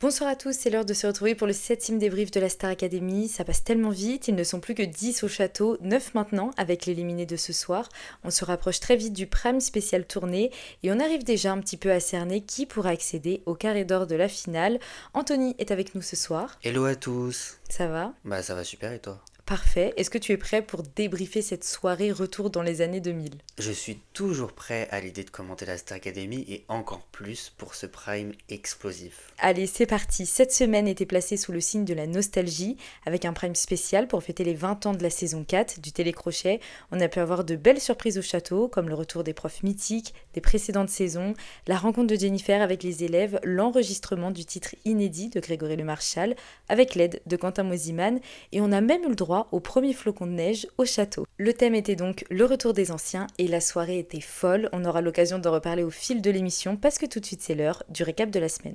Bonsoir à tous, c'est l'heure de se retrouver pour le 7e débrief de la Star Academy. Ça passe tellement vite, ils ne sont plus que 10 au château, 9 maintenant avec l'éliminé de ce soir. On se rapproche très vite du prime spécial tournée et on arrive déjà un petit peu à cerner qui pourra accéder au carré d'or de la finale. Anthony est avec nous ce soir. Hello à tous. Ça va ? Bah ça va super et toi? Parfait. Est-ce que tu es prêt pour débriefer cette soirée retour dans les années 2000 ? Je suis toujours prêt à l'idée de commenter la Star Academy et encore plus pour ce prime explosif. Allez, c'est parti. Cette semaine était placée sous le signe de la nostalgie, avec un prime spécial pour fêter les 20 ans de la saison 4 du télécrochet. On a pu avoir de belles surprises au château, comme le retour des profs mythiques des précédentes saisons, la rencontre de Jennifer avec les élèves, l'enregistrement du titre inédit de Grégory Le Marchal, avec l'aide de Quentin Mosiman, et on a même eu le droit au premier flocon de neige au château. Le thème était donc le retour des anciens, et la soirée était folle. On aura l'occasion d'en reparler au fil de l'émission, parce que tout de suite c'est l'heure du récap de la semaine.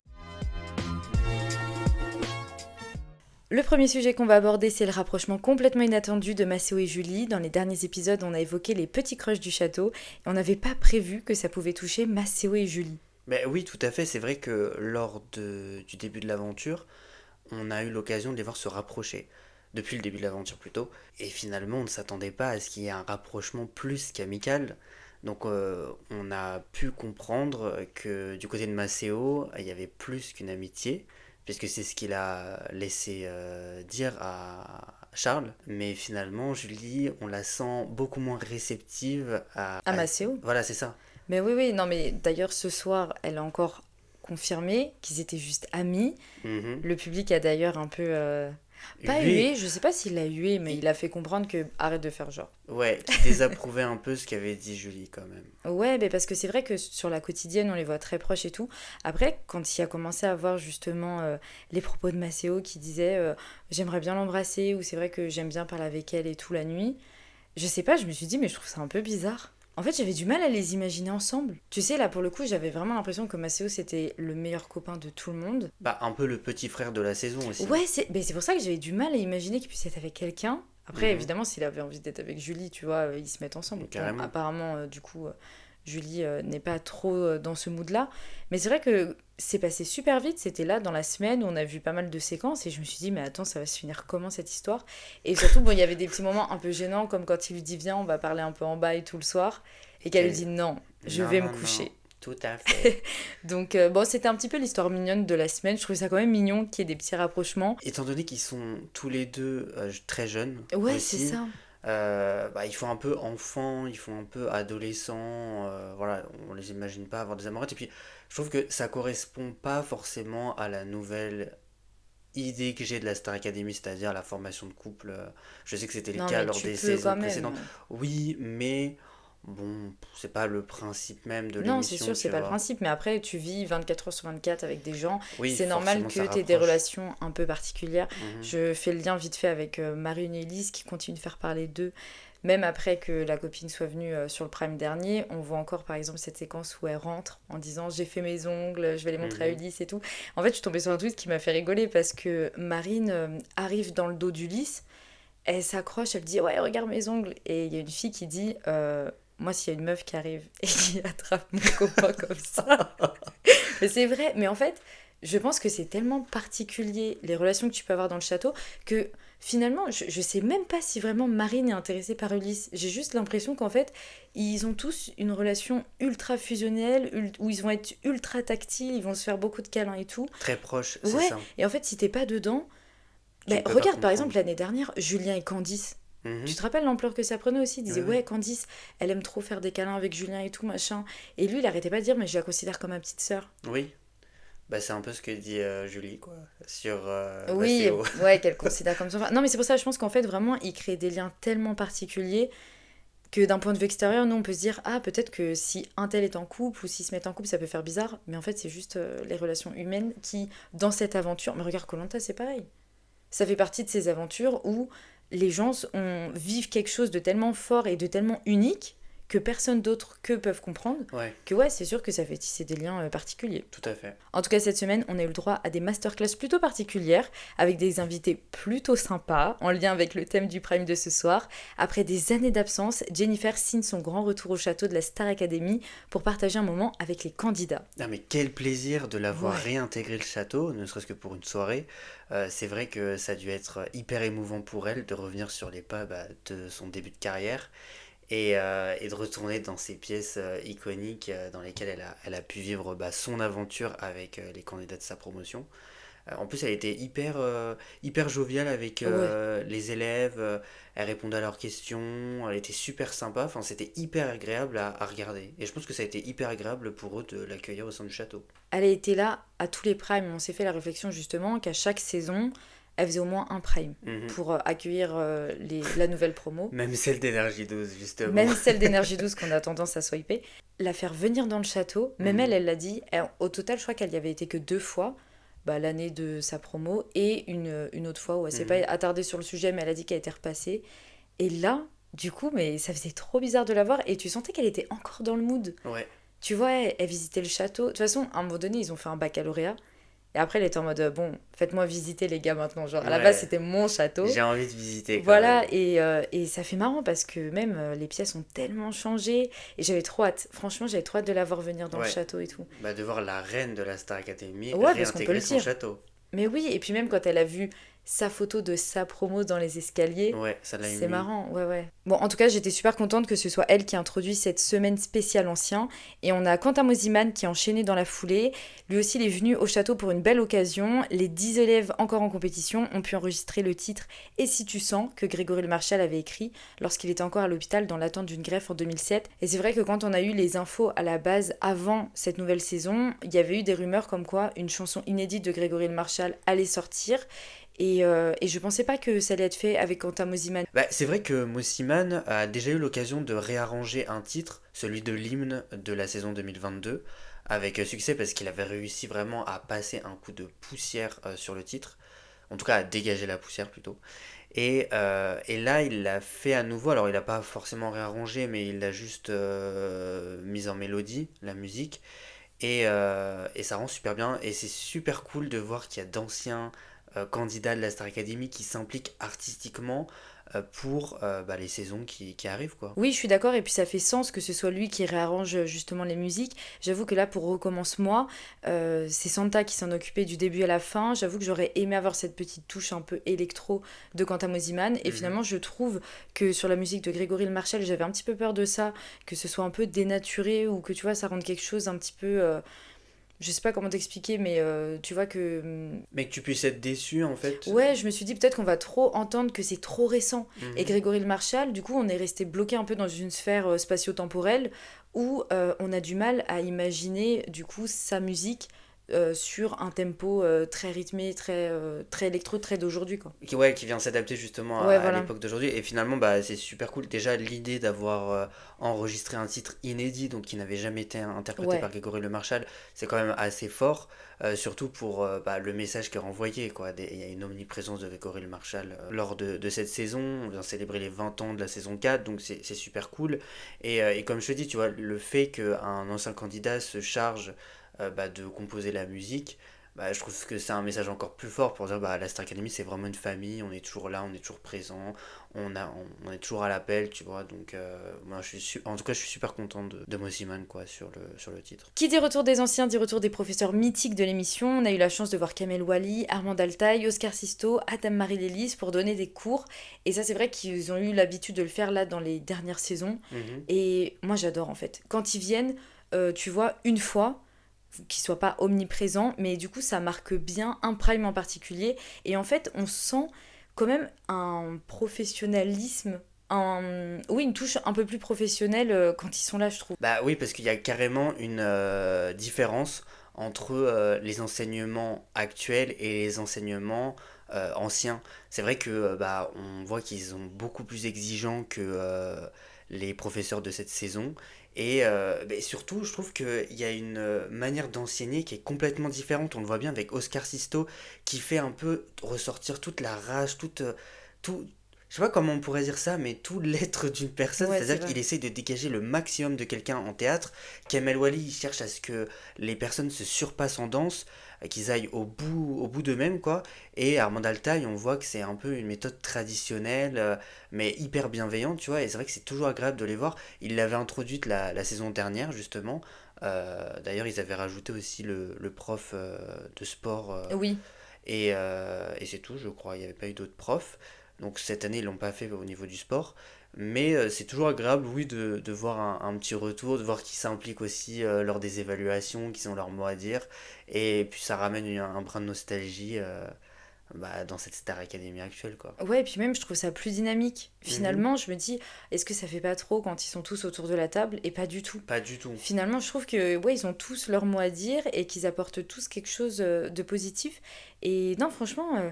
Le premier sujet qu'on va aborder, c'est le rapprochement complètement inattendu de Maceo et Julie. Dans les derniers épisodes, on a évoqué les petits crushs du château et on n'avait pas prévu que ça pouvait toucher Maceo et Julie. Mais oui, tout à fait, c'est vrai que du début de l'aventure, on a eu l'occasion de les voir se rapprocher. Depuis le début de l'aventure plutôt. Et finalement, on ne s'attendait pas à ce qu'il y ait un rapprochement plus qu'amical. Donc on a pu comprendre que du côté de Maceo, il y avait plus qu'une amitié, puisque c'est ce qu'il a laissé dire à Charles. Mais finalement, Julie, on la sent beaucoup moins réceptive À Maceo ? Voilà, c'est ça. Mais oui, non mais d'ailleurs ce soir, elle a encore confirmé qu'ils étaient juste amis. Mhm. Le public a d'ailleurs un peu... Pas Lui, hué, je sais pas s'il l'a hué, mais il a fait comprendre que arrête de faire genre. ouais, qui désapprouvait un peu ce qu'avait dit Julie quand même. Ouais, mais parce que c'est vrai que sur la quotidienne, on les voit très proches et tout. Après, quand il a commencé à voir justement les propos de Maceo qui disait j'aimerais bien l'embrasser, ou c'est vrai que j'aime bien parler avec elle et tout la nuit, je sais pas, je me suis dit, mais je trouve ça un peu bizarre. En fait, j'avais du mal à les imaginer ensemble. Tu sais, là, pour le coup, j'avais vraiment l'impression que Maceo, c'était le meilleur copain de tout le monde. Bah, un peu le petit frère de la saison aussi. Ouais, c'est pour ça que j'avais du mal à imaginer qu'il puisse être avec quelqu'un. Après, Mhm. évidemment, s'il avait envie d'être avec Julie, tu vois, ils se mettent ensemble. Bon, Carrément. apparemment, du coup, Julie n'est pas trop dans ce mood-là. Mais c'est vrai que c'est passé super vite. C'était là, dans la semaine, où on a vu pas mal de séquences. Et je me suis dit, mais attends, ça va se finir comment, cette histoire ? Et surtout, bon, il y avait des petits moments un peu gênants, comme quand il lui dit, viens, on va parler un peu en bas et tout le soir. Et qu'elle lui dit, non, je Non, vais non, me coucher. non, tout à fait. Donc, bon, c'était un petit peu l'histoire mignonne de la semaine. Je trouvais ça quand même mignon qu'il y ait des petits rapprochements. Étant donné qu'ils sont tous les deux très jeunes Ouais, c'est aussi, ça. bah, ils font un peu enfants, ils font un peu adolescents, voilà, on les imagine pas avoir des amourettes. Et puis, je trouve que ça correspond pas forcément à la nouvelle idée que j'ai de la Star Academy, c'est-à-dire la formation de couple. Je sais que c'était le Non, cas mais lors tu des peux saisons quand même. précédentes. Oui, mais bon, c'est pas le principe même de Non, c'est l'émission, sûr, c'est tu pas le vois. principe, mais après, tu vis 24 heures sur 24 avec des gens. Oui, C'est normal forcément, ça que tu aies des rapproche. relations un peu particulières. Mhm. Je fais le lien vite fait avec Marine et Elise qui continuent de faire parler d'eux. Même après que la copine soit venue sur le prime dernier, on voit encore par exemple cette séquence où elle rentre en disant j'ai fait mes ongles, je vais les montrer à Mhm. Ulysse et tout. En fait, je suis tombée sur un tweet qui m'a fait rigoler parce que Marine arrive dans le dos d'Ulysse, elle s'accroche, elle dit ouais, regarde mes ongles. Et il y a une fille qui dit moi, s'il y a une meuf qui arrive et qui attrape mon copain comme ça. Mais c'est vrai, mais en fait, je pense que c'est tellement particulier les relations que tu peux avoir dans le château que finalement, je sais même pas si vraiment Marine est intéressée par Ulysse. J'ai juste l'impression qu'en fait, ils ont tous une relation ultra fusionnelle où ils vont être ultra tactiles, ils vont se faire beaucoup de câlins et tout. Très proche, c'est Ouais, ça. et en fait, si t'es pas dedans, Tu ben, ne peux pas regarde par exemple comprendre. l'année dernière, Julien et Candice. Tu Mhm. te rappelles l'ampleur que ça prenait aussi? Ils disaient, Oui, oui. ouais, Candice, elle aime trop faire des câlins avec Julien et tout, machin. Et lui, il arrêtait pas de dire, mais je la considère comme ma petite sœur. Oui. Bah, c'est un peu ce que dit Julie, quoi, sur Oui, Maceo. ouais, qu'elle considère comme son frère. Non, mais c'est pour ça, je pense qu'en fait, vraiment, il crée des liens tellement particuliers que d'un point de vue extérieur, nous, on peut se dire, ah, peut-être que si un tel est en couple ou s'ils se mettent en couple, ça peut faire bizarre. Mais en fait, c'est juste les relations humaines qui, dans cette aventure. Mais regarde, koh c'est pareil. Ça fait partie de ces aventures où les gens vivent quelque chose de tellement fort et de tellement unique que personne d'autre qu'eux peuvent comprendre, Ouais, que ouais, c'est sûr que ça fait tisser des liens particuliers. tout à fait. En tout cas, cette semaine, on a eu le droit à des masterclass plutôt particulières, avec des invités plutôt sympas, en lien avec le thème du prime de ce soir. Après des années d'absence, Jennifer signe son grand retour au château de la Star Academy pour partager un moment avec les candidats. Ah mais quel plaisir de l'avoir Ouais. réintégré le château, ne serait-ce que pour une soirée. C'est vrai que ça a dû être hyper émouvant pour elle de revenir sur les pas de son début de carrière et de retourner dans ces pièces iconiques dans lesquelles elle a pu vivre son aventure avec les candidats de sa promotion. En plus, elle était hyper joviale avec Ouais. les élèves, elle répondait à leurs questions, elle était super sympa, enfin, c'était hyper agréable à regarder. Et je pense que ça a été hyper agréable pour eux de l'accueillir au sein du château. Elle a été là à tous les primes. On s'est fait la réflexion justement qu'à chaque saison, elle faisait au moins un prime Mhm. pour accueillir la nouvelle promo. Même celle d'énergie 12, justement. Même celle d'énergie 12 qu'on a tendance à swiper. La faire venir dans le château, même Mhm. elle l'a dit. Au total, je crois qu'elle y avait été que 2 fois, l'année de sa promo, et une autre fois où elle s'est pas Mhm. attardée sur le sujet, mais elle a dit qu'elle était repassée. Et là, du coup, mais ça faisait trop bizarre de la voir, et tu sentais qu'elle était encore dans le mood. Ouais, Tu vois, elle visitait le château. De toute façon, à un moment donné, ils ont fait un baccalauréat. Et après, elle était en mode, bon, faites-moi visiter les gars maintenant. Genre, à la base, ouais. c'était mon château. J'ai envie de visiter quand Voilà, même. et ça fait marrant parce que même les pièces ont tellement changé. Et j'avais trop hâte. Franchement, j'avais trop hâte de la voir venir dans le Ouais. château et tout. Bah, de voir la reine de la Star Academy Ouais, parce qu'on peut le réintégrer son dire. château. Mais oui, et puis même quand elle a vu sa photo de sa promo dans les escaliers, Ouais, ça l'a c'est ému. marrant, ouais, ouais. Bon, en tout cas, j'étais super contente que ce soit elle qui a introduit cette semaine spéciale ancien. Et on a Quentin Mosiman qui a enchaîné dans la foulée. Lui aussi, il est venu au château pour une belle occasion. Les 10 élèves encore en compétition ont pu enregistrer le titre Et si tu sens que Grégory Le Marchal avait écrit lorsqu'il était encore à l'hôpital dans l'attente d'une greffe en 2007. Et c'est vrai que quand on a eu les infos à la base avant cette nouvelle saison, il y avait eu des rumeurs comme quoi une chanson inédite de Grégory Le Marchal allait sortir. Et je pensais pas que ça allait être fait avec Quentin Mosiman. Bah, c'est vrai que Mossiman a déjà eu l'occasion de réarranger un titre, celui de l'hymne de la saison 2022, avec succès parce qu'il avait réussi vraiment à passer un coup de poussière sur le titre, en tout cas à dégager la poussière plutôt. Et là, il l'a fait à nouveau, alors il n'a pas forcément réarrangé, mais il l'a juste mis en mélodie, la musique, et ça rend super bien, et c'est super cool de voir qu'il y a d'anciens candidats de la Star Academy qui s'impliquent artistiquement pour les saisons qui arrivent, quoi. Oui, je suis d'accord, et puis ça fait sens que ce soit lui qui réarrange justement les musiques. J'avoue que là, pour Recommence-moi, c'est Santa qui s'en occupait du début à la fin. J'avoue que j'aurais aimé avoir cette petite touche un peu électro de Quentin Mosiman. Et Mhm. finalement, je trouve que sur la musique de Grégory Le Marchal, j'avais un petit peu peur de ça, que ce soit un peu dénaturé ou que tu vois, ça rende quelque chose un petit peu. Je sais pas comment t'expliquer, mais tu vois que. Mais que tu puisses être déçu, en fait. Ouais, je me suis dit peut-être qu'on va trop entendre que c'est trop récent. Et Mhm. Grégory Le Marchal, du coup, on est resté bloqué un peu dans une sphère spatio-temporelle où on a du mal à imaginer, du coup, sa musique sur un tempo très rythmé, très électro, très d'aujourd'hui, quoi. Ouais, qui vient s'adapter justement Ouais, à voilà. l'époque d'aujourd'hui. Et finalement, bah, c'est super cool. Déjà, l'idée d'avoir enregistré un titre inédit, donc qui n'avait jamais été interprété par Ouais. Grégory Le Marchal, c'est quand même assez fort, surtout pour le message qui est renvoyé, quoi. Il y a une omniprésence de Grégory Le Marchal lors de cette saison. On vient célébrer les 20 ans de la saison 4, donc c'est super cool. Et comme je te dis, tu vois, le fait qu'un ancien candidat se charge de composer la musique, je trouve que c'est un message encore plus fort pour dire la Star Academy c'est vraiment une famille, on est toujours là, on est toujours présent, on est toujours à l'appel, tu vois. Donc moi en tout cas je suis super content de Mosiman quoi sur le titre. Qui dit retour des anciens dit retour des professeurs mythiques de l'émission. On a eu la chance de voir Kamel Wally, Armand Altaï, Oscar Sisto, Adam Marie-Lélis pour donner des cours. Et ça, c'est vrai qu'ils ont eu l'habitude de le faire là dans les dernières saisons. Mhm. Et moi, j'adore en fait. Quand ils viennent, tu vois, une fois, qu'ils soient pas omniprésents, mais du coup, ça marque bien un prime en particulier. Et en fait, on sent quand même un professionnalisme, oui, une touche un peu plus professionnelle quand ils sont là, je trouve. Bah oui, parce qu'il y a carrément une différence entre les enseignements actuels et les enseignements anciens. C'est vrai que on voit qu'ils sont beaucoup plus exigeants que les professeurs de cette saison. Et surtout, je trouve qu'il y a une manière d'enseigner qui est complètement différente. On le voit bien avec Oscar Sisto, qui fait un peu ressortir toute la rage, tout, je sais pas comment on pourrait dire ça, mais tout l'être d'une personne, Ouais, c'est c'est-à-dire vrai. qu'il essaye de dégager le maximum de quelqu'un en théâtre. Kamel Wally, il cherche à ce que les personnes se surpassent en danse, qu'ils aillent au bout d'eux-mêmes, quoi. Et Armand Altaï, on voit que c'est un peu une méthode traditionnelle, mais hyper bienveillante, tu vois. Et c'est vrai que c'est toujours agréable de les voir. Il l'avait introduite la saison dernière, justement. D'ailleurs, ils avaient rajouté aussi le prof de sport Oui. et c'est tout, je crois. Il n'y avait pas eu d'autres profs. Donc cette année, ils l'ont pas fait au niveau du sport. Mais c'est toujours agréable, oui, de voir un petit retour, de voir qu'ils s'impliquent aussi lors des évaluations, qu'ils ont leur mot à dire. Et puis ça ramène un brin de nostalgie dans cette Star Academy actuelle, quoi. Ouais, et puis même, je trouve ça plus dynamique. Mhm. Finalement, je me dis, est-ce que ça fait pas trop quand ils sont tous autour de la table? Et pas du tout. Pas du tout. Finalement, je trouve que ouais, ils ont tous leur mot à dire et qu'ils apportent tous quelque chose de positif. Et non, franchement,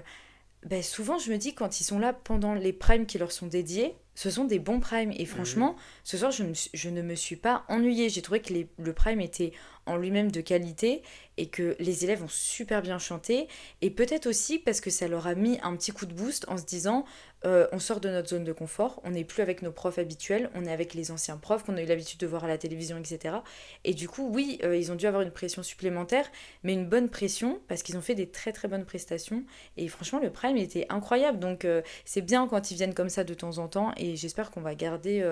ben, souvent, je me dis, quand ils sont là pendant les primes qui leur sont dédiés, ce sont des bons primes. Et Mhm. franchement, ce soir, je ne me suis pas ennuyée. J'ai trouvé que le prime était en lui-même de qualité et que les élèves ont super bien chanté. Et peut-être aussi parce que ça leur a mis un petit coup de boost en se disant, on sort de notre zone de confort, on n'est plus avec nos profs habituels, on est avec les anciens profs qu'on a eu l'habitude de voir à la télévision, etc. Et du coup, oui, ils ont dû avoir une pression supplémentaire, mais une bonne pression parce qu'ils ont fait des très très bonnes prestations. Et franchement, le Prime était incroyable. Donc, c'est bien quand ils viennent comme ça de temps en temps. Et j'espère qu'on va garder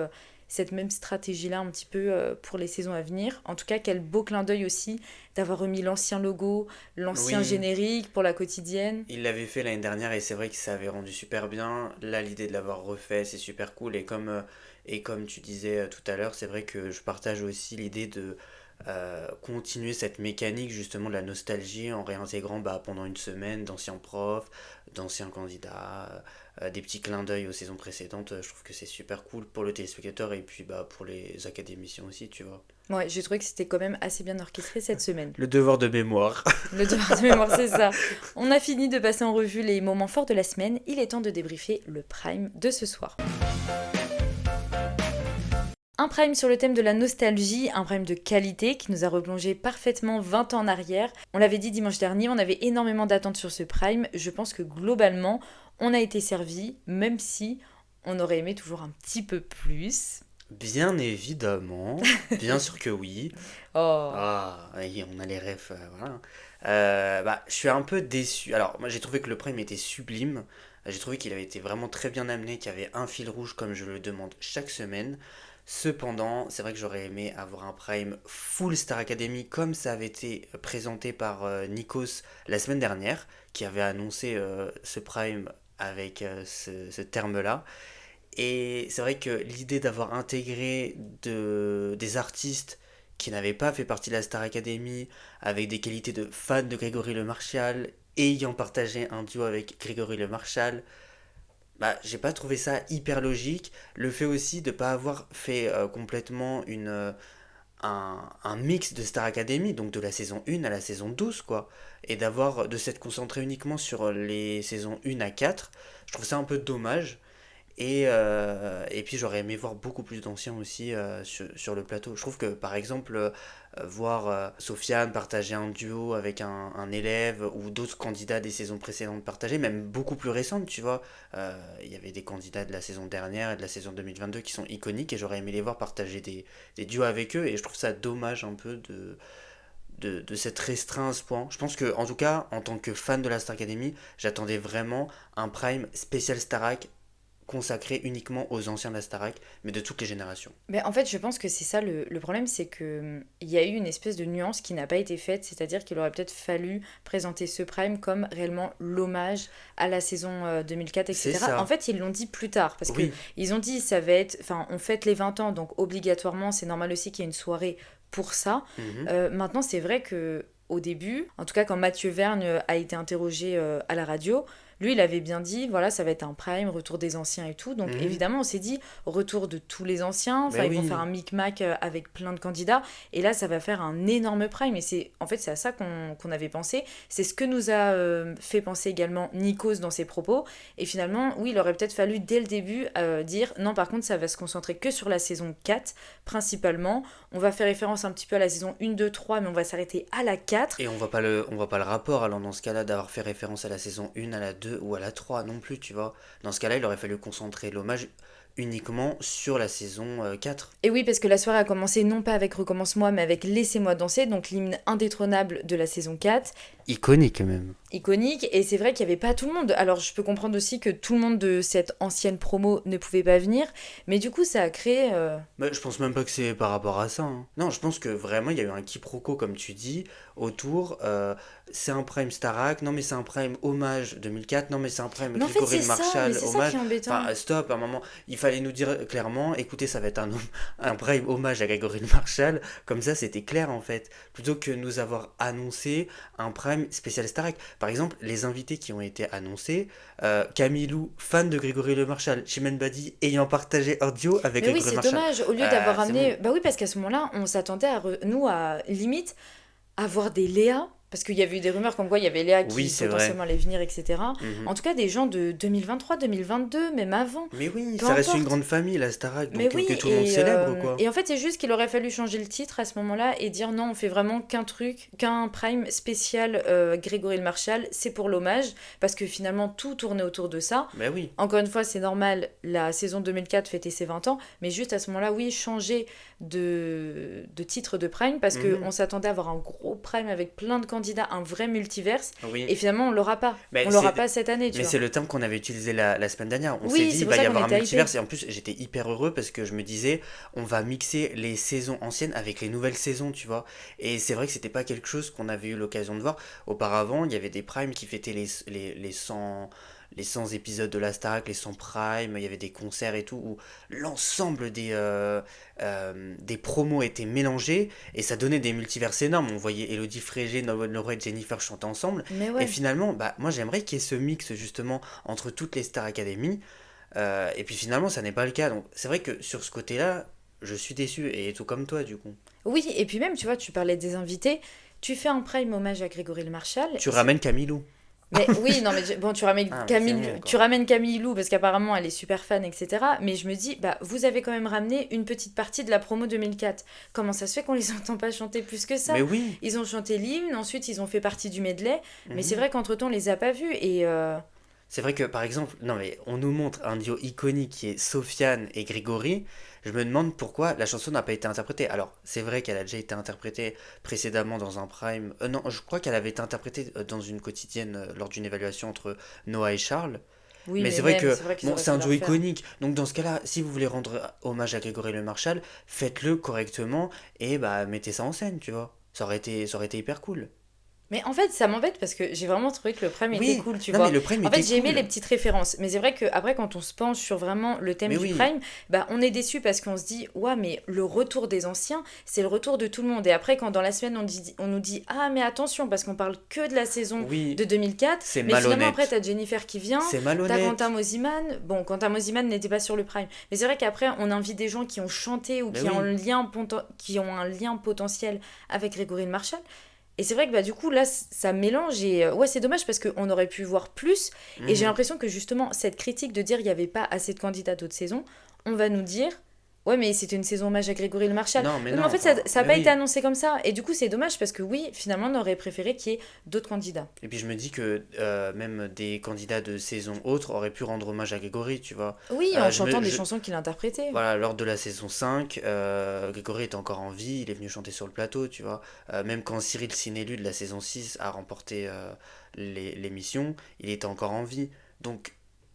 cette même stratégie-là un petit peu pour les saisons à venir. En tout cas, quel beau clin d'œil aussi d'avoir remis l'ancien logo, l'ancien Oui, générique pour la quotidienne. il l'avait fait l'année dernière et c'est vrai que ça avait rendu super bien. Là, l'idée de l'avoir refait, c'est super cool. Et comme tu disais tout à l'heure, c'est vrai que je partage aussi l'idée de continuer cette mécanique justement de la nostalgie en réintégrant pendant une semaine d'anciens profs, d'anciens candidats, des petits clins d'œil aux saisons précédentes. Je trouve que c'est super cool pour le téléspectateur et puis pour les académiciens aussi, tu vois. Ouais, j'ai trouvé que c'était quand même assez bien orchestré cette semaine. Le devoir de mémoire. Le devoir de mémoire, c'est ça. On a fini de passer en revue les moments forts de la semaine. Il est temps de débriefer le Prime de ce soir. Un prime sur le thème de la nostalgie, un prime de qualité qui nous a replongé parfaitement 20 ans en arrière. On l'avait dit dimanche dernier, on avait énormément d'attentes sur ce prime. Je pense que globalement, on a été servi, même si on aurait aimé toujours un petit peu plus. Bien évidemment, bien sûr que oui. Oh, Ah, oui, on a les refs, voilà. Je suis un peu déçu. Alors, moi j'ai trouvé que le prime était sublime. J'ai trouvé qu'il avait été vraiment très bien amené, qu'il y avait un fil rouge comme je le demande chaque semaine. Cependant, c'est vrai que j'aurais aimé avoir un prime full Star Academy comme ça avait été présenté par Nikos la semaine dernière, qui avait annoncé ce prime avec ce terme-là. Et c'est vrai que l'idée d'avoir intégré des artistes qui n'avaient pas fait partie de la Star Academy, avec des qualités de fan de Grégory Le Marchal, ayant partagé un duo avec Grégory Le Marchal, j'ai pas trouvé ça hyper logique. Le fait aussi de pas avoir fait complètement un mix de Star Academy, donc de la saison 1 à la saison 12, quoi, et de s'être concentré uniquement sur les saisons 1 à 4, je trouve ça un peu dommage. Et puis j'aurais aimé voir beaucoup plus d'anciens aussi sur le plateau. Je trouve que par exemple, voir Sofiane partager un duo avec un élève ou d'autres candidats des saisons précédentes partager, même beaucoup plus récentes, tu vois. Il y avait des candidats de la saison dernière et de la saison 2022 qui sont iconiques et j'aurais aimé les voir partager des duos avec eux et je trouve ça dommage un peu de s'être restreint à ce point. Je pense que, en tout cas, en tant que fan de la Star Academy, j'attendais vraiment un prime spécial Starac consacré uniquement aux anciens de la Starac, mais de toutes les générations. mais en fait, je pense que c'est ça le problème, c'est que il y a eu une espèce de nuance qui n'a pas été faite, c'est-à-dire qu'il aurait peut-être fallu présenter ce prime comme réellement l'hommage à la saison 2004, C'est etc. En ça. fait, ils l'ont dit plus tard, parce que Oui. ils ont dit ça va être, enfin, on fête les 20 ans, donc obligatoirement, c'est normal aussi qu'il y ait une soirée pour ça. Mhm. Maintenant, c'est vrai que au début, en tout cas quand Mathieu Vergne a été interrogé à la radio, lui, il avait bien dit, voilà, ça va être un prime, retour des anciens et tout. Donc Mhm. évidemment, on s'est dit, retour de tous les anciens. Enfin, Ben ils vont faire oui. un micmac avec plein de candidats. Et là, ça va faire un énorme prime. Et c'est, en fait, c'est à ça qu'on avait pensé. C'est ce que nous a fait penser également Nikos dans ses propos. Et finalement, oui, il aurait peut-être fallu dès le début dire, non, par contre, ça va se concentrer que sur la saison 4, principalement. On va faire référence un petit peu à la saison 1, 2, 3, mais on va s'arrêter à la 4. Et on voit pas le rapport, alors dans ce cas-là, d'avoir fait référence à la saison 1, à la 2 ou à la 3 non plus, tu vois. Dans ce cas-là, il aurait fallu concentrer l'hommage uniquement sur la saison 4. Et oui, parce que la soirée a commencé non pas avec Recommence-moi, mais avec Laissez-moi danser, donc l'hymne indétrônable de la saison 4, Iconique même. iconique, et c'est vrai qu'il n'y avait pas tout le monde. Alors je peux comprendre aussi que tout le monde de cette ancienne promo ne pouvait pas venir, mais du coup ça a créé... Mais je pense même pas que c'est par rapport à ça, hein. Non, je pense que vraiment il y a eu un quiproquo, comme tu dis, autour. C'est un Prime Starac, non mais c'est un Prime hommage 2004, non mais c'est un Prime Mais en fait Grégory c'est Le ça, mais Marchal c'est ça qui hommage. est embêtant. Enfin, stop, à un moment, il fallait nous dire clairement, écoutez, ça va être un Prime hommage à Grégory Le Marchal, comme ça c'était clair en fait, plutôt que nous avoir annoncé un Prime spécial Starac. Par exemple, les invités qui ont été annoncés, Camilou, fan de Grégory Le Marchal, Chimène Badi ayant partagé un duo avec Mais oui, Grégory Le c'est Marchal. dommage, au lieu d'avoir C'est bon. ramené... Bah oui, parce qu'à ce moment-là, on s'attendait à, nous, à limite, avoir des Léa, parce qu'il y avait eu des rumeurs comme quoi il y avait Léa Oui, qui c'est vrai. potentiellement allait venir, etc. Mhm. En tout cas, des gens de 2023, 2022, même avant, Mais oui, peu ça reste une importe. grande famille, la Starac, Mais donc oui, que tout le monde célèbre, quoi. et en fait, c'est juste qu'il aurait fallu changer le titre à ce moment-là et dire non, on fait vraiment qu'un prime spécial Grégory Le Marchal, c'est pour l'hommage, parce que finalement, tout tournait autour de ça. Mais oui. Encore une fois, c'est normal, la saison 2004 fêtait ses 20 ans, mais juste à ce moment-là, oui, changer de titre de Prime, parce Mhm. qu'on s'attendait à avoir un gros Prime avec plein de candidats, un vrai multiverse, Oui. et finalement, on l'aura pas. Mais On l'aura c'est pas cette année, tu mais vois. c'est le terme qu'on avait utilisé la semaine dernière. On s'est Oui, dit, c'est il pour va ça y qu'on avoir un était hypés. multiverse. Et en plus, j'étais hyper heureux parce que je me disais, on va mixer les saisons anciennes avec les nouvelles saisons, tu vois. Et c'est vrai que c'était pas quelque chose qu'on avait eu l'occasion de voir. Auparavant, il y avait des primes qui fêtaient les 100 épisodes de la Starac, les 100 primes. Il y avait des concerts et tout où l'ensemble des promos étaient mélangés et ça donnait des multiverses énormes. On voyait Elodie Frégé, Nora et Jennifer chanter ensemble. Mais Et ouais. finalement, bah, moi j'aimerais qu'il y ait ce mix justement entre toutes les Star Academy. Et puis finalement, ça n'est pas le cas. Donc c'est vrai que sur ce côté-là, je suis déçu. Et tout comme toi, du coup. Oui, et puis même, tu vois, tu parlais des invités. Tu fais un prime hommage à Grégory Le Marchal. Tu ramènes Camilou. Mais oui, non, mais bon, Ah, mais c'est bon, Tu quoi. ramènes Camille Lou parce qu'apparemment elle est super fan, etc. Mais je me dis, bah, vous avez quand même ramené une petite partie de la promo 2004. Comment ça se fait qu'on les entend pas chanter plus que Mais ça? oui. Ils ont chanté l'hymne, ensuite ils ont fait partie du medley. Mais c'est Mhm. vrai qu'entre-temps, on les a pas vus. Et C'est vrai que par exemple, non mais on nous montre un duo iconique qui est Sofiane et Grégory. Je me demande pourquoi la chanson n'a pas été interprétée. Alors, c'est vrai qu'elle a déjà été interprétée précédemment dans un prime. Non, je crois qu'elle avait été interprétée dans une quotidienne lors d'une évaluation entre Noah et Charles. oui, Mais mais c'est vrai même, que c'est vrai qu'ils bon, auraient c'est pu un le duo refaire. iconique. Donc dans ce cas-là, si vous voulez rendre hommage à Grégory Le Marchal, faites-le correctement et bah mettez ça en scène, tu vois. Ça aurait été hyper cool. Mais en fait, ça m'embête parce que j'ai vraiment trouvé que le prime était Oui, cool, tu non mais vois. le prime En fait, était j'ai aimé les cool. petites références. Mais c'est vrai que après, quand on se penche sur vraiment le thème Mais du oui, prime, bah, on est déçu parce qu'on se dit, ouais, mais le retour des anciens, c'est le retour de tout le monde. Et après, quand dans la semaine, on nous dit, ah, mais attention, parce qu'on parle que de la saison oui, de 2004. c'est Mais finalement, après, malhonnête. t'as Jennifer qui vient, C'est t'as Quentin malhonnête. Mosiman. Bon, Quentin Mosiman n'était pas sur le prime. Mais c'est vrai qu'après, on invite des gens qui ont chanté ou Mais qui ont oui. qui ont un lien potentiel avec Grégory Le Marchal. Et c'est vrai que bah, du coup, là, ça mélange. Et ouais, c'est dommage parce qu'on aurait pu voir plus. Et j'ai Mhm. l'impression que justement, cette critique de dire il n'y avait pas assez de candidats d'autres saisons, on va nous dire ouais, mais c'était une saison hommage à Grégory Le Marchal. Non, mais Oui, mais non, en fait, ça enfin, n'a mais pas été oui. annoncé comme ça. Et du coup, c'est dommage parce que oui, finalement, on aurait préféré qu'il y ait d'autres candidats. Et puis je me dis que même des candidats de saison autres auraient pu rendre hommage à Grégory, tu vois. Oui, en Je me, chantant des je, chansons qu'il interprétait. Voilà, lors de la saison 5, Grégory était encore en vie, il est venu chanter sur le plateau, tu vois. Même quand Cyril Sinélu de la saison 6 a remporté l'émission, il était encore en vie. Donc,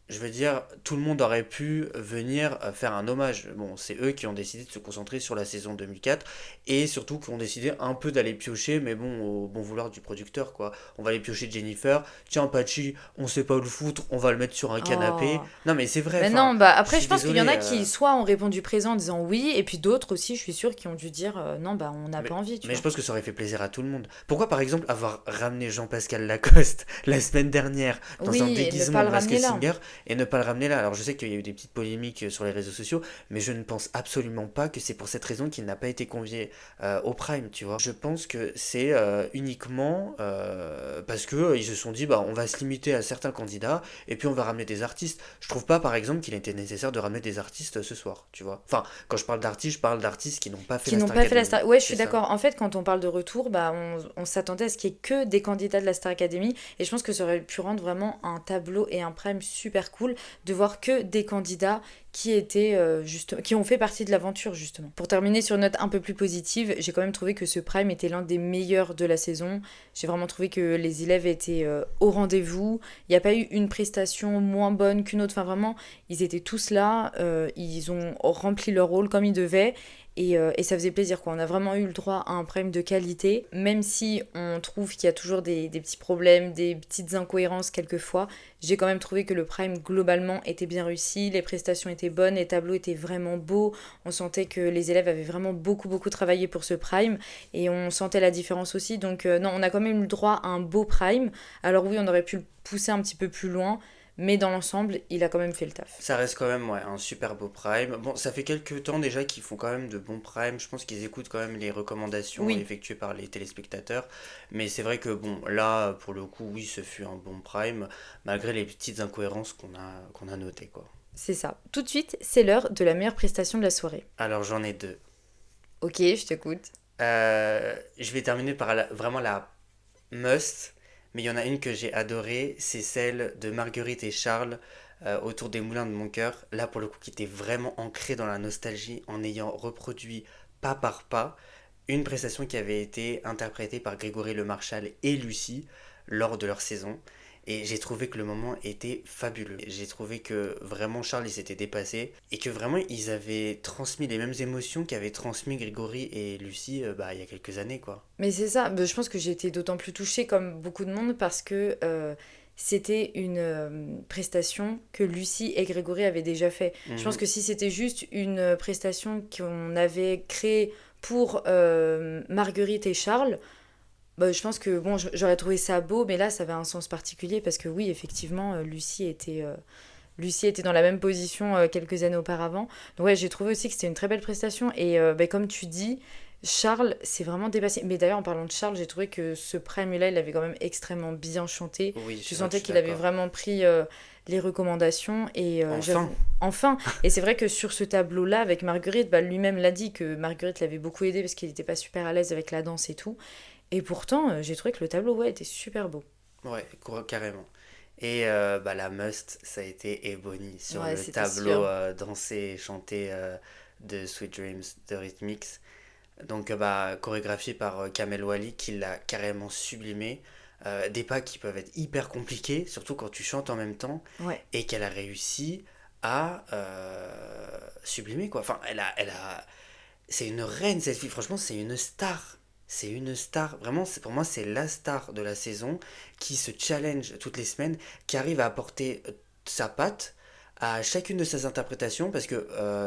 je veux dire, tout le monde aurait pu venir faire un hommage. Bon, c'est eux qui ont décidé de se concentrer sur la saison 2004 et surtout qui ont décidé un peu d'aller piocher, mais bon, au bon vouloir du producteur, quoi. On va aller piocher Jennifer, tiens, Pachi, on sait pas où le foutre, on va le mettre sur un canapé. Oh. Non, mais c'est vrai, Mais enfin, non, bah je après, je suis pense qu'il y en désolé. a qui soit ont répondu présent en disant oui, et puis d'autres aussi, je suis sûre, qui ont dû dire non, bah on n'a pas Mais, envie, tu mais je vois. pense que ça aurait fait plaisir à tout le monde. Pourquoi, par exemple, avoir ramené Jean-Pascal Lacoste la semaine dernière dans un Oui, et ne déguisement pas de le Masked ramener là. Singer et ne pas le ramener là. Alors je sais qu'il y a eu des petites polémiques sur les réseaux sociaux, mais je ne pense absolument pas que c'est pour cette raison qu'il n'a pas été convié au Prime, tu vois. Je pense que c'est uniquement parce que ils se sont dit, bah on va se limiter à certains candidats, et puis on va ramener des artistes. Je trouve pas par exemple qu'il était nécessaire de ramener des artistes ce soir, tu vois. Enfin, quand je parle d'artistes, je parle d'artistes qui n'ont pas fait Qui la n'ont Star pas fait la Academy. Star... Ouais, je C'est suis ça. d'accord. En fait, quand on parle de retour, bah, on s'attendait à ce qu'il y ait que des candidats de la Star Academy. Et je pense que ça aurait pu rendre vraiment un tableau et un prime super cool de voir que des candidats qui étaient qui ont fait partie de l'aventure justement. Pour terminer sur une note un peu plus positive, j'ai quand même trouvé que ce prime était l'un des meilleurs de la saison. J'ai vraiment trouvé que les élèves étaient au rendez-vous. Il n'y a pas eu une prestation moins bonne qu'une autre. Enfin vraiment, ils étaient tous là. Ils ont rempli leur rôle comme ils devaient. Et ça faisait plaisir, quoi. On a vraiment eu le droit à un prime de qualité, même si on trouve qu'il y a toujours des petits problèmes, des petites incohérences quelquefois. J'ai quand même trouvé que le prime globalement était bien réussi, les prestations étaient bonnes, les tableaux étaient vraiment beaux. On sentait que les élèves avaient vraiment beaucoup travaillé pour ce prime et on sentait la différence aussi. Donc non, on a quand même eu le droit à un beau prime. Alors oui, on aurait pu le pousser un petit peu plus loin, mais dans l'ensemble, il a quand même fait le taf. Ça reste quand même ouais, un super beau prime. Bon, ça fait quelques temps déjà qu'ils font quand même de bons primes. Je pense qu'ils écoutent quand même les recommandations Oui, effectuées par les téléspectateurs. Mais c'est vrai que bon, là, pour le coup, oui, ce fut un bon prime, malgré les petites incohérences qu'on a notées, quoi. c'est ça. Tout de suite, c'est l'heure de la meilleure prestation de la soirée. Alors j'en ai deux. Ok, je t'écoute. Je vais terminer par vraiment la must, mais il y en a une que j'ai adorée, c'est celle de Marguerite et Charles autour des moulins de mon cœur. Là, pour le coup, qui était vraiment ancrée dans la nostalgie en ayant reproduit pas par pas une prestation qui avait été interprétée par Grégory Le Marchal et Lucie lors de leur saison. Et j'ai trouvé que le moment était fabuleux. J'ai trouvé que vraiment Charles il s'était dépassé et que vraiment ils avaient transmis les mêmes émotions qu'avaient transmis Grégory et Lucie bah, il y a quelques années quoi. Mais c'est ça, bah, je pense que j'ai été d'autant plus touchée comme beaucoup de monde parce que c'était une prestation que Lucie et Grégory avaient déjà fait. Je pense Mhm. que si c'était juste une prestation qu'on avait créée pour Marguerite et Charles, bah, je pense que bon, j'aurais trouvé ça beau, mais là ça avait un sens particulier parce que oui, effectivement, Lucie était dans la même position quelques années auparavant. Donc ouais, j'ai trouvé aussi que c'était une très belle prestation. Et bah, comme tu dis, Charles s'est vraiment dépassé. Mais d'ailleurs, en parlant de Charles, j'ai trouvé que ce prime-là, il avait quand même extrêmement bien chanté. Oui, Tu c'est vrai que je sentais suis qu'il avait d'accord. vraiment pris les recommandations. Et Enfin, j'avoue, enfin. Et c'est vrai que sur ce tableau-là, avec Marguerite, bah, lui-même l'a dit que Marguerite l'avait beaucoup aidé parce qu'il n'était pas super à l'aise avec la danse et tout. Et pourtant, j'ai trouvé que le tableau, ouais, était super beau. ouais, carrément. Et bah, la must, ça a été Ebony sur Ouais, le c'était tableau sûr. dansé et chanté de Sweet Dreams de Rhythmix. Donc bah, chorégraphié par Kamel Wally qui l'a carrément sublimé. Des pas qui peuvent être hyper compliqués, surtout quand tu chantes en même temps, Ouais. et qu'elle a réussi à sublimer quoi. Enfin, c'est une reine cette fille, franchement, c'est une star. C'est une star, vraiment, pour moi, c'est la star de la saison qui se challenge toutes les semaines, qui arrive à apporter sa patte à chacune de ses interprétations, parce que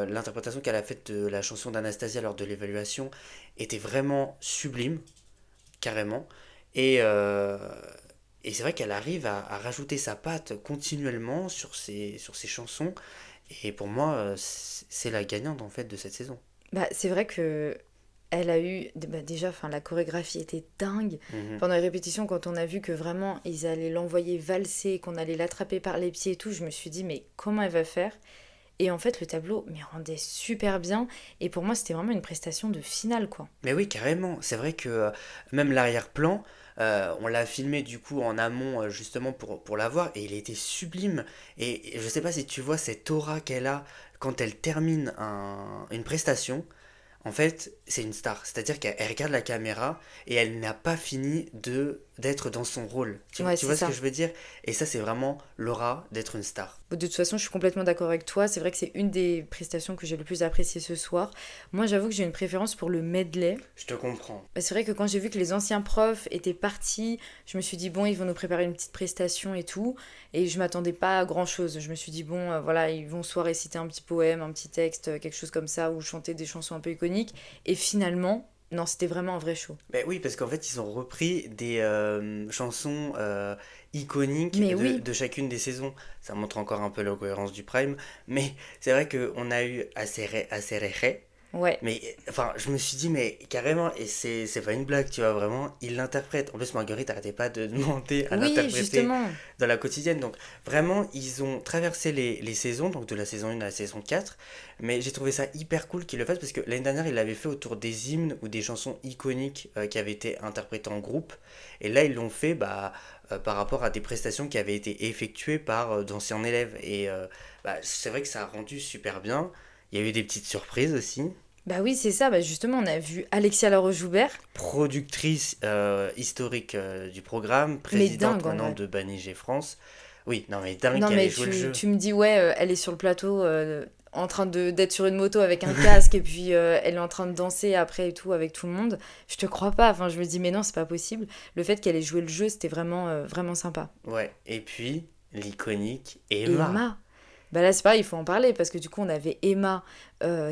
l'interprétation qu'elle a faite de la chanson d'Anastasia lors de l'évaluation était vraiment sublime, carrément. Et, euh, et c'est vrai qu'elle arrive à rajouter sa patte continuellement sur ses chansons. Et pour moi, c'est la gagnante en fait de cette saison. Bah, c'est vrai que elle a eu bah, déjà enfin la chorégraphie était dingue Mhm. pendant les répétitions quand on a vu que vraiment ils allaient l'envoyer valser qu'on allait l'attraper par les pieds et tout je me suis dit mais comment elle va faire et en fait le tableau m'y rendait super bien et pour moi c'était vraiment une prestation de finale quoi. Mais oui, carrément. C'est vrai que même l'arrière-plan, on l'a filmé du coup en amont justement pour la voir et il était sublime. Et je sais pas si tu vois cette aura qu'elle a quand elle termine une prestation. En fait, c'est une star. C'est-à-dire qu'elle regarde la caméra et elle n'a pas fini d'être dans son rôle. Ouais, Tu c'est vois ce que ça. je veux dire? Et ça, c'est vraiment l'aura d'être une star. De toute façon, je suis complètement d'accord avec toi. C'est vrai que c'est une des prestations que j'ai le plus appréciées ce soir. Moi, j'avoue que j'ai une préférence pour le medley. Je te comprends. Bah, c'est vrai que quand j'ai vu que les anciens profs étaient partis, je me suis dit, bon, ils vont nous préparer une petite prestation et tout. Et je m'attendais pas à grand-chose. Je me suis dit, bon, voilà, ils vont soit réciter un petit poème, un petit texte, quelque chose comme ça, ou chanter des chansons un peu iconiques. Et finalement, Non, c'était vraiment un vrai show. Ben oui, parce qu'en fait, ils ont repris des chansons iconiques Mais oui, de chacune des saisons. Ça montre encore un peu la cohérence du Prime. Mais c'est vrai qu'on a eu Aserere. ouais. Mais enfin, je me suis dit, mais carrément, et c'est pas une blague, tu vois, vraiment, il l'interprète. En plus, Marguerite arrêtait pas de demander à Oui, l'interpréter justement. dans la quotidienne. Donc, vraiment, ils ont traversé les saisons, donc de la saison 1 à la saison 4. Mais j'ai trouvé ça hyper cool qu'ils le fassent parce que l'année dernière, ils l'avaient fait autour des hymnes ou des chansons iconiques qui avaient été interprétées en groupe. Et là, ils l'ont fait par rapport à des prestations qui avaient été effectuées par d'anciens élèves. Et c'est vrai que ça a rendu super bien. Il y a eu des petites surprises aussi. Bah oui, c'est ça. Bah justement, on a vu Alexia Laroche-Joubert. Productrice historique du programme, Mais présidente dingue en maintenant vrai. de Banijé France. Oui, non mais dingue Non, qu'elle ait mais joué le jeu. tu me dis, ouais, elle est sur le plateau en train d'être sur une moto avec un casque et puis elle est en train de danser après et tout avec tout le monde. Je te crois pas. Enfin, je me dis, mais non, c'est pas possible. Le fait qu'elle ait joué le jeu, c'était vraiment, vraiment sympa. Ouais, et puis l'iconique Et Emma. Emma. Bah là, c'est pareil, il faut en parler parce que du coup, on avait Emma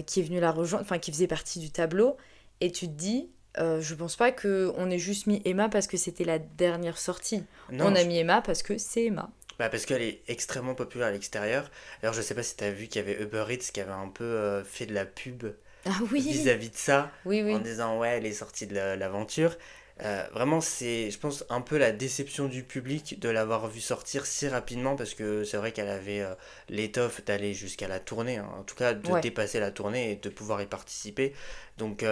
qui est venue la rejoindre, enfin, qui faisait partie du tableau. Et tu te dis, je pense pas que on ait juste mis Emma parce que c'était la dernière sortie. On Non, a mis Emma parce que c'est Emma. parce qu'elle est extrêmement populaire à l'extérieur. Alors je sais pas si t'as vu qu'il y avait Uber Eats qui avait un peu fait de la pub Ah oui, vis-à-vis de ça, oui, en oui. disant ouais, elle est sortie de l'aventure. Vraiment, c'est, je pense, un peu la déception du public de l'avoir vue sortir si rapidement parce que c'est vrai qu'elle avait l'étoffe d'aller jusqu'à la tournée, hein. En tout cas de Ouais. dépasser la tournée et de pouvoir y participer. Donc,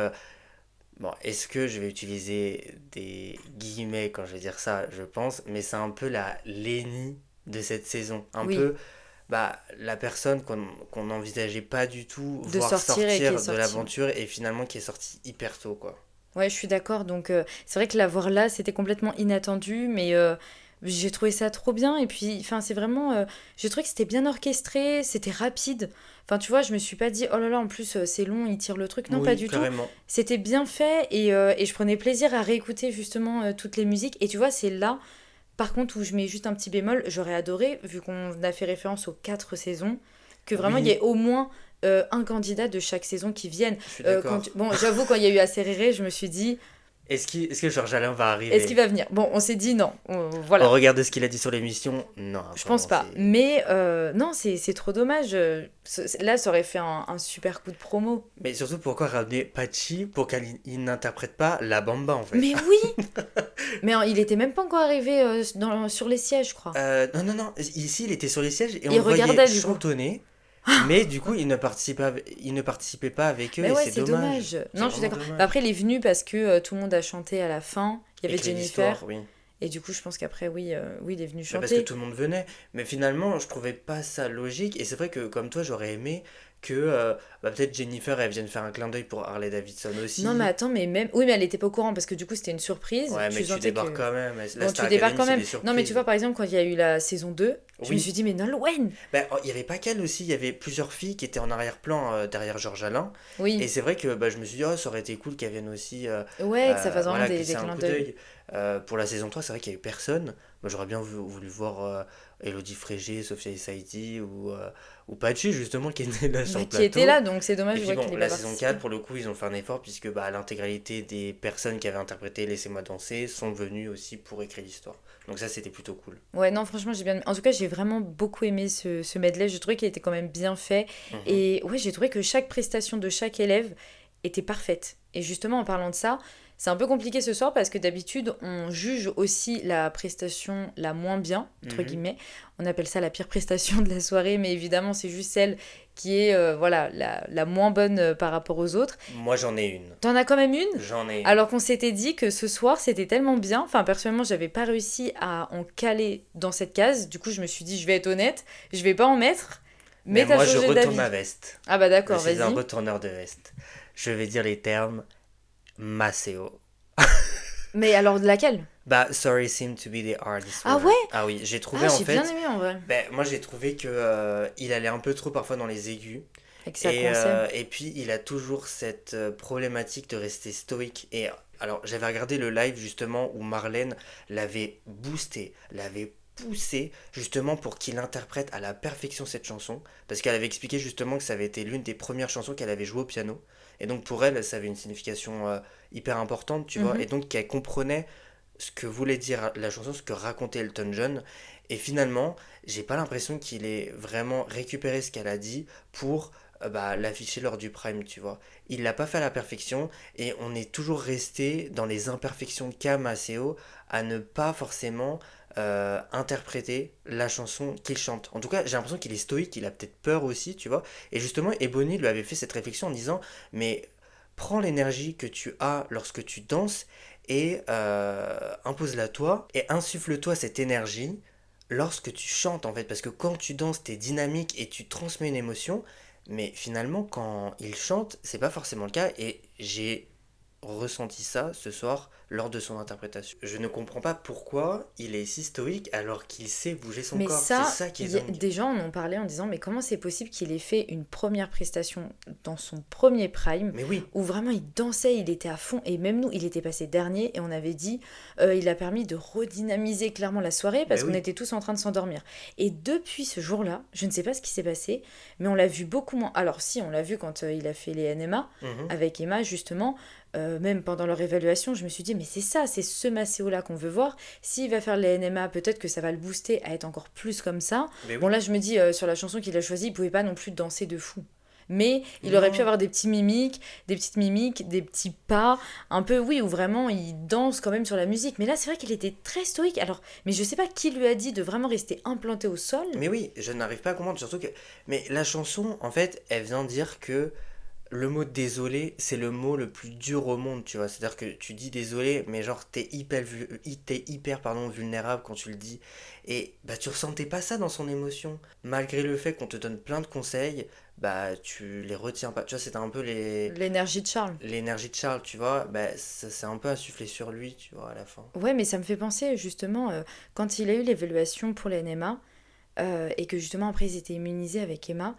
bon, est-ce que je vais utiliser des guillemets quand je vais dire ça, je pense, mais c'est un peu la Lénie de cette saison. Un Oui, peu la personne qu'on n'envisageait pas du tout de voir sortir et qui est sortir de sortie. l'aventure et finalement qui est sortie hyper tôt, quoi. Ouais, je suis d'accord. Donc, c'est vrai que la voir là, c'était complètement inattendu, mais j'ai trouvé ça trop bien. Et puis, enfin, c'est vraiment. J'ai trouvé que c'était bien orchestré, c'était rapide. Enfin, tu vois, je me suis pas dit, oh là là, en plus, c'est long, il tire le truc. Non, pas Oui, du tout. carrément. C'était bien fait et je prenais plaisir à réécouter justement toutes les musiques. Et tu vois, c'est là, par contre, où je mets juste un petit bémol. J'aurais adoré, vu qu'on a fait référence aux 4 saisons, que vraiment il y ait Oui, au moins un candidat de chaque saison qui vienne. je suis d'accord. Bon, j'avoue, quand il y a eu Acéréré, je me suis dit. Est-ce que Georges Alain va Est-ce qu'il arriver? va venir? Bon, on s'est dit non. Au Voilà. regard de ce qu'il a dit sur l'émission, non, Je pense vraiment, pas. c'est... Mais non, c'est trop dommage. Là, ça aurait fait un super coup de promo. Mais surtout, pourquoi ramener Pachi pour qu'elle il n'interprète pas la bamba, en fait? Mais oui! Mais il était même pas encore arrivé sur les sièges, je crois. Non, non, non, ici, il était sur les sièges et on Il le voyait regardait du coup. chantonner, mais du coup, il ne participait pas avec eux Mais et ouais, c'est c'est dommage. dommage. C'est Non, je suis vraiment d'accord. Bah, dommage. après, il est venu parce que tout le monde a chanté à la fin. Il y avait Écrit Jennifer. l'histoire, oui. Et du coup, je pense qu'après, oui, oui, il est venu Bah parce que chanter. tout le monde venait. Mais finalement, je trouvais pas ça logique. Et c'est vrai que, comme toi, j'aurais aimé que peut-être Jennifer, elle vienne faire un clin d'œil pour Harley Davidson Non, mais aussi. attends, mais même. Oui, mais elle était pas au courant parce que du coup, c'était une surprise. Ouais, mais Tu tu sentais débarques que. quand même. La Bon, Star tu débarques Academy, quand c'est même. des Non, mais tu vois, surprises. par exemple, quand il y a eu la saison 2, je me Oui. suis dit, mais Nolwenn! Ben, il y avait pas qu'elle aussi. Il y avait plusieurs filles qui étaient en arrière-plan derrière Georges Alain. Et Oui, c'est vrai que je me suis dit, oh, ça aurait été cool qu'elle vienne aussi ouais, que ça fasse vraiment voilà, des glisser un clins coup d'œil. d'œil. Pour la saison 3 c'est vrai qu'il y a eu personne. Moi, j'aurais bien voulu voir Elodie Frégé, Sophia Saïdi ou Pachi, justement, qui était là sur Bah, le qui était là, plateau. donc c'est Et dommage puis ouais, bon, qu'il ait pas la saison 4 participé. pour le coup, ils ont fait un effort puisque l'intégralité des personnes qui avaient interprété Laissez-moi danser sont venues aussi pour écrire l'histoire. Donc ça, c'était plutôt cool. Ouais, non, franchement, j'ai bien. En tout cas, j'ai vraiment beaucoup aimé ce medley. J'ai trouvé qu'il était quand même bien fait. Mhm. Et ouais, j'ai trouvé que chaque prestation de chaque élève était parfaite. Et justement, en parlant de ça, c'est un peu compliqué ce soir parce que d'habitude, on juge aussi la prestation la moins bien, entre Mhm. guillemets. On appelle ça la pire prestation de la soirée, mais évidemment, c'est juste celle qui est voilà, la moins bonne par rapport aux autres. Moi, j'en ai une. T'en as quand même une? J'en ai une. Alors qu'on s'était dit que ce soir c'était tellement bien, enfin personnellement j'avais pas réussi à en caler dans cette case, du coup je me suis dit je vais être honnête, je vais pas en mettre, Mais mais t'as moi, je changé retourne d'avis. ma veste. Ah bah Je d'accord, suis un vas-y. retourneur de veste. Je vais dire les termes Maceo. Mais alors de laquelle? Sorry seemed to be the hardest Ah word. ouais? Ah oui, j'ai trouvé Ah en j'ai bien fait. aimé en vrai. Moi j'ai trouvé que il allait un peu trop parfois dans les aigus. Et que ça coinçait. Et puis il a toujours cette problématique de rester stoïque. Et alors j'avais regardé le live justement où Marlène l'avait boosté, l'avait poussé justement pour qu'il interprète à la perfection cette chanson. Parce qu'elle avait expliqué justement que ça avait été l'une des premières chansons qu'elle avait joué au piano. Et donc pour elle, ça avait une signification hyper importante, tu vois. Mhm. Et donc qu'elle comprenait ce que voulait dire la chanson, ce que racontait Elton John. Et finalement, j'ai pas l'impression qu'il ait vraiment récupéré ce qu'elle a dit pour l'afficher lors du prime, tu vois. Il l'a pas fait à la perfection et on est toujours resté dans les imperfections qu'a Maceo à ne pas forcément interpréter la chanson qu'il chante. En tout cas, j'ai l'impression qu'il est stoïque, il a peut-être peur aussi, tu vois. Et justement, Ebony lui avait fait cette réflexion en disant, mais prends l'énergie que tu as lorsque tu danses et impose-la toi et insuffle-toi cette énergie lorsque tu chantes en fait. Parce que quand tu danses, t'es dynamique et tu transmets une émotion. Mais finalement, quand il chante, c'est pas forcément le cas. Et j'ai ressenti ça ce soir lors de son interprétation. Je ne comprends pas pourquoi il est si stoïque alors qu'il sait bouger son Mais corps. C'est ça, ça qui est dingue. des gens en ont parlé en disant mais comment c'est possible qu'il ait fait une première prestation dans son premier prime Mais oui, où vraiment il dansait, il était à fond et même nous il était passé dernier et on avait dit il a permis de redynamiser clairement la soirée mais parce qu'on oui. était tous en train de s'endormir. Et depuis ce jour-là, je ne sais pas ce qui s'est passé, mais on l'a vu beaucoup moins. Alors si, on l'a vu quand il a fait les NMA Mhm. avec Emma justement. Même pendant leur évaluation, je me suis dit, mais c'est ça, c'est ce Maceo-là qu'on veut voir. S'il va faire les NMA, peut-être que ça va le booster à être encore plus comme ça. Mais Bon, oui. là, je me dis, sur la chanson qu'il a choisie, il pouvait pas non plus danser de fou. Mais il aurait pu Non. avoir des petits mimiques, des petites mimiques, des petits pas, un peu, oui, où vraiment il danse quand même sur la musique. Mais là, c'est vrai qu'il était très stoïque. Alors, mais je sais pas qui lui a dit de vraiment rester implanté au sol. Mais oui, je n'arrive pas à comprendre, surtout que... Mais la chanson, en fait, elle vient dire que le mot désolé, c'est le mot le plus dur au monde, tu vois. C'est-à-dire que tu dis désolé, mais genre t'es hyper pardon, vulnérable quand tu le dis. Et bah tu ressentais pas ça dans son émotion. Malgré le fait qu'on te donne plein de conseils, bah tu les retiens pas. Tu vois, c'était un peu L'énergie de Charles. l'énergie de Charles, tu vois. Bah ça s'est un peu insufflé sur lui, tu vois, à la fin. Ouais, mais ça me fait penser justement, quand il a eu l'évaluation pour les NMA, et que justement après ils étaient immunisés avec Emma,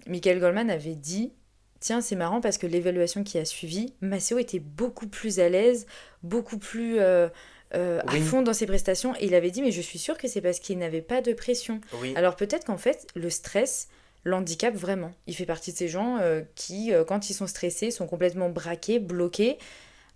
Michael Goldman avait dit, tiens c'est marrant parce que l'évaluation qui a suivi, Maceo était beaucoup plus à l'aise, beaucoup plus à Oui, fond dans ses prestations, et il avait dit mais je suis sûre que c'est parce qu'il n'avait pas de pression. oui. Alors peut-être qu'en fait le stress l'handicape vraiment. Il fait partie de ces gens qui, quand ils sont stressés, sont complètement braqués, bloqués.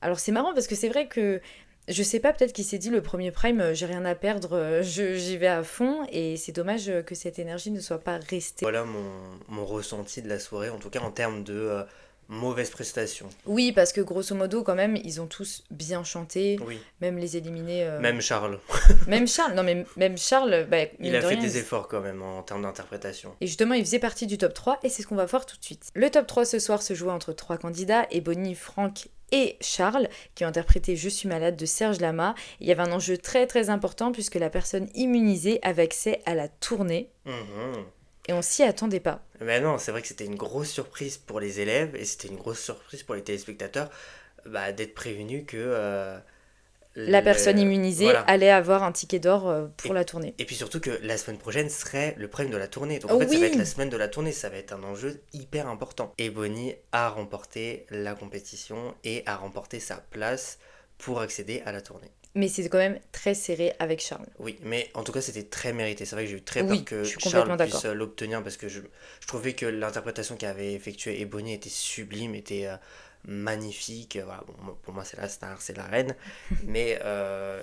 Alors c'est marrant parce que c'est vrai que je sais pas, peut-être qu'il s'est dit le premier prime, j'ai rien à perdre, j'y vais à fond et c'est dommage que cette énergie ne soit pas restée. Voilà mon ressenti de la soirée, en tout cas en termes de mauvaise prestation. Oui, parce que grosso modo quand même, ils ont tous bien chanté, Oui. même les éliminés. Même Charles. Même Charles, non mais même Charles, bah, Il mine a de fait rien. des efforts quand même en termes d'interprétation. Et justement, il faisait partie du top 3 et c'est ce qu'on va voir tout de suite. Le top 3 ce soir se jouait entre trois candidats, Ebony, Franck et Charles, qui ont interprété Je suis malade de Serge Lama. Il y avait un enjeu très très important puisque la personne immunisée avait accès à la tournée Mhm. et on s'y attendait pas. Mais non, c'est vrai que c'était une grosse surprise pour les élèves et c'était une grosse surprise pour les téléspectateurs d'être prévenus que La personne immunisée voilà. allait avoir un ticket d'or pour Et, la tournée. et puis surtout que la semaine prochaine serait le prime de la tournée. Donc en Oh fait, ça va être la oui. semaine de la tournée, ça va être un enjeu hyper important. Et Bonnie a remporté la compétition et a remporté sa place pour accéder à la tournée. Mais c'est quand même très serré avec Charles. Oui, mais en tout cas, c'était très mérité. C'est vrai que j'ai eu très peur Oui, que je suis Charles complètement puisse d'accord. l'obtenir parce que je trouvais que l'interprétation qu'avait effectuée Ebony était sublime, était magnifique. Voilà, bon, pour moi, c'est la star, c'est la reine. Mais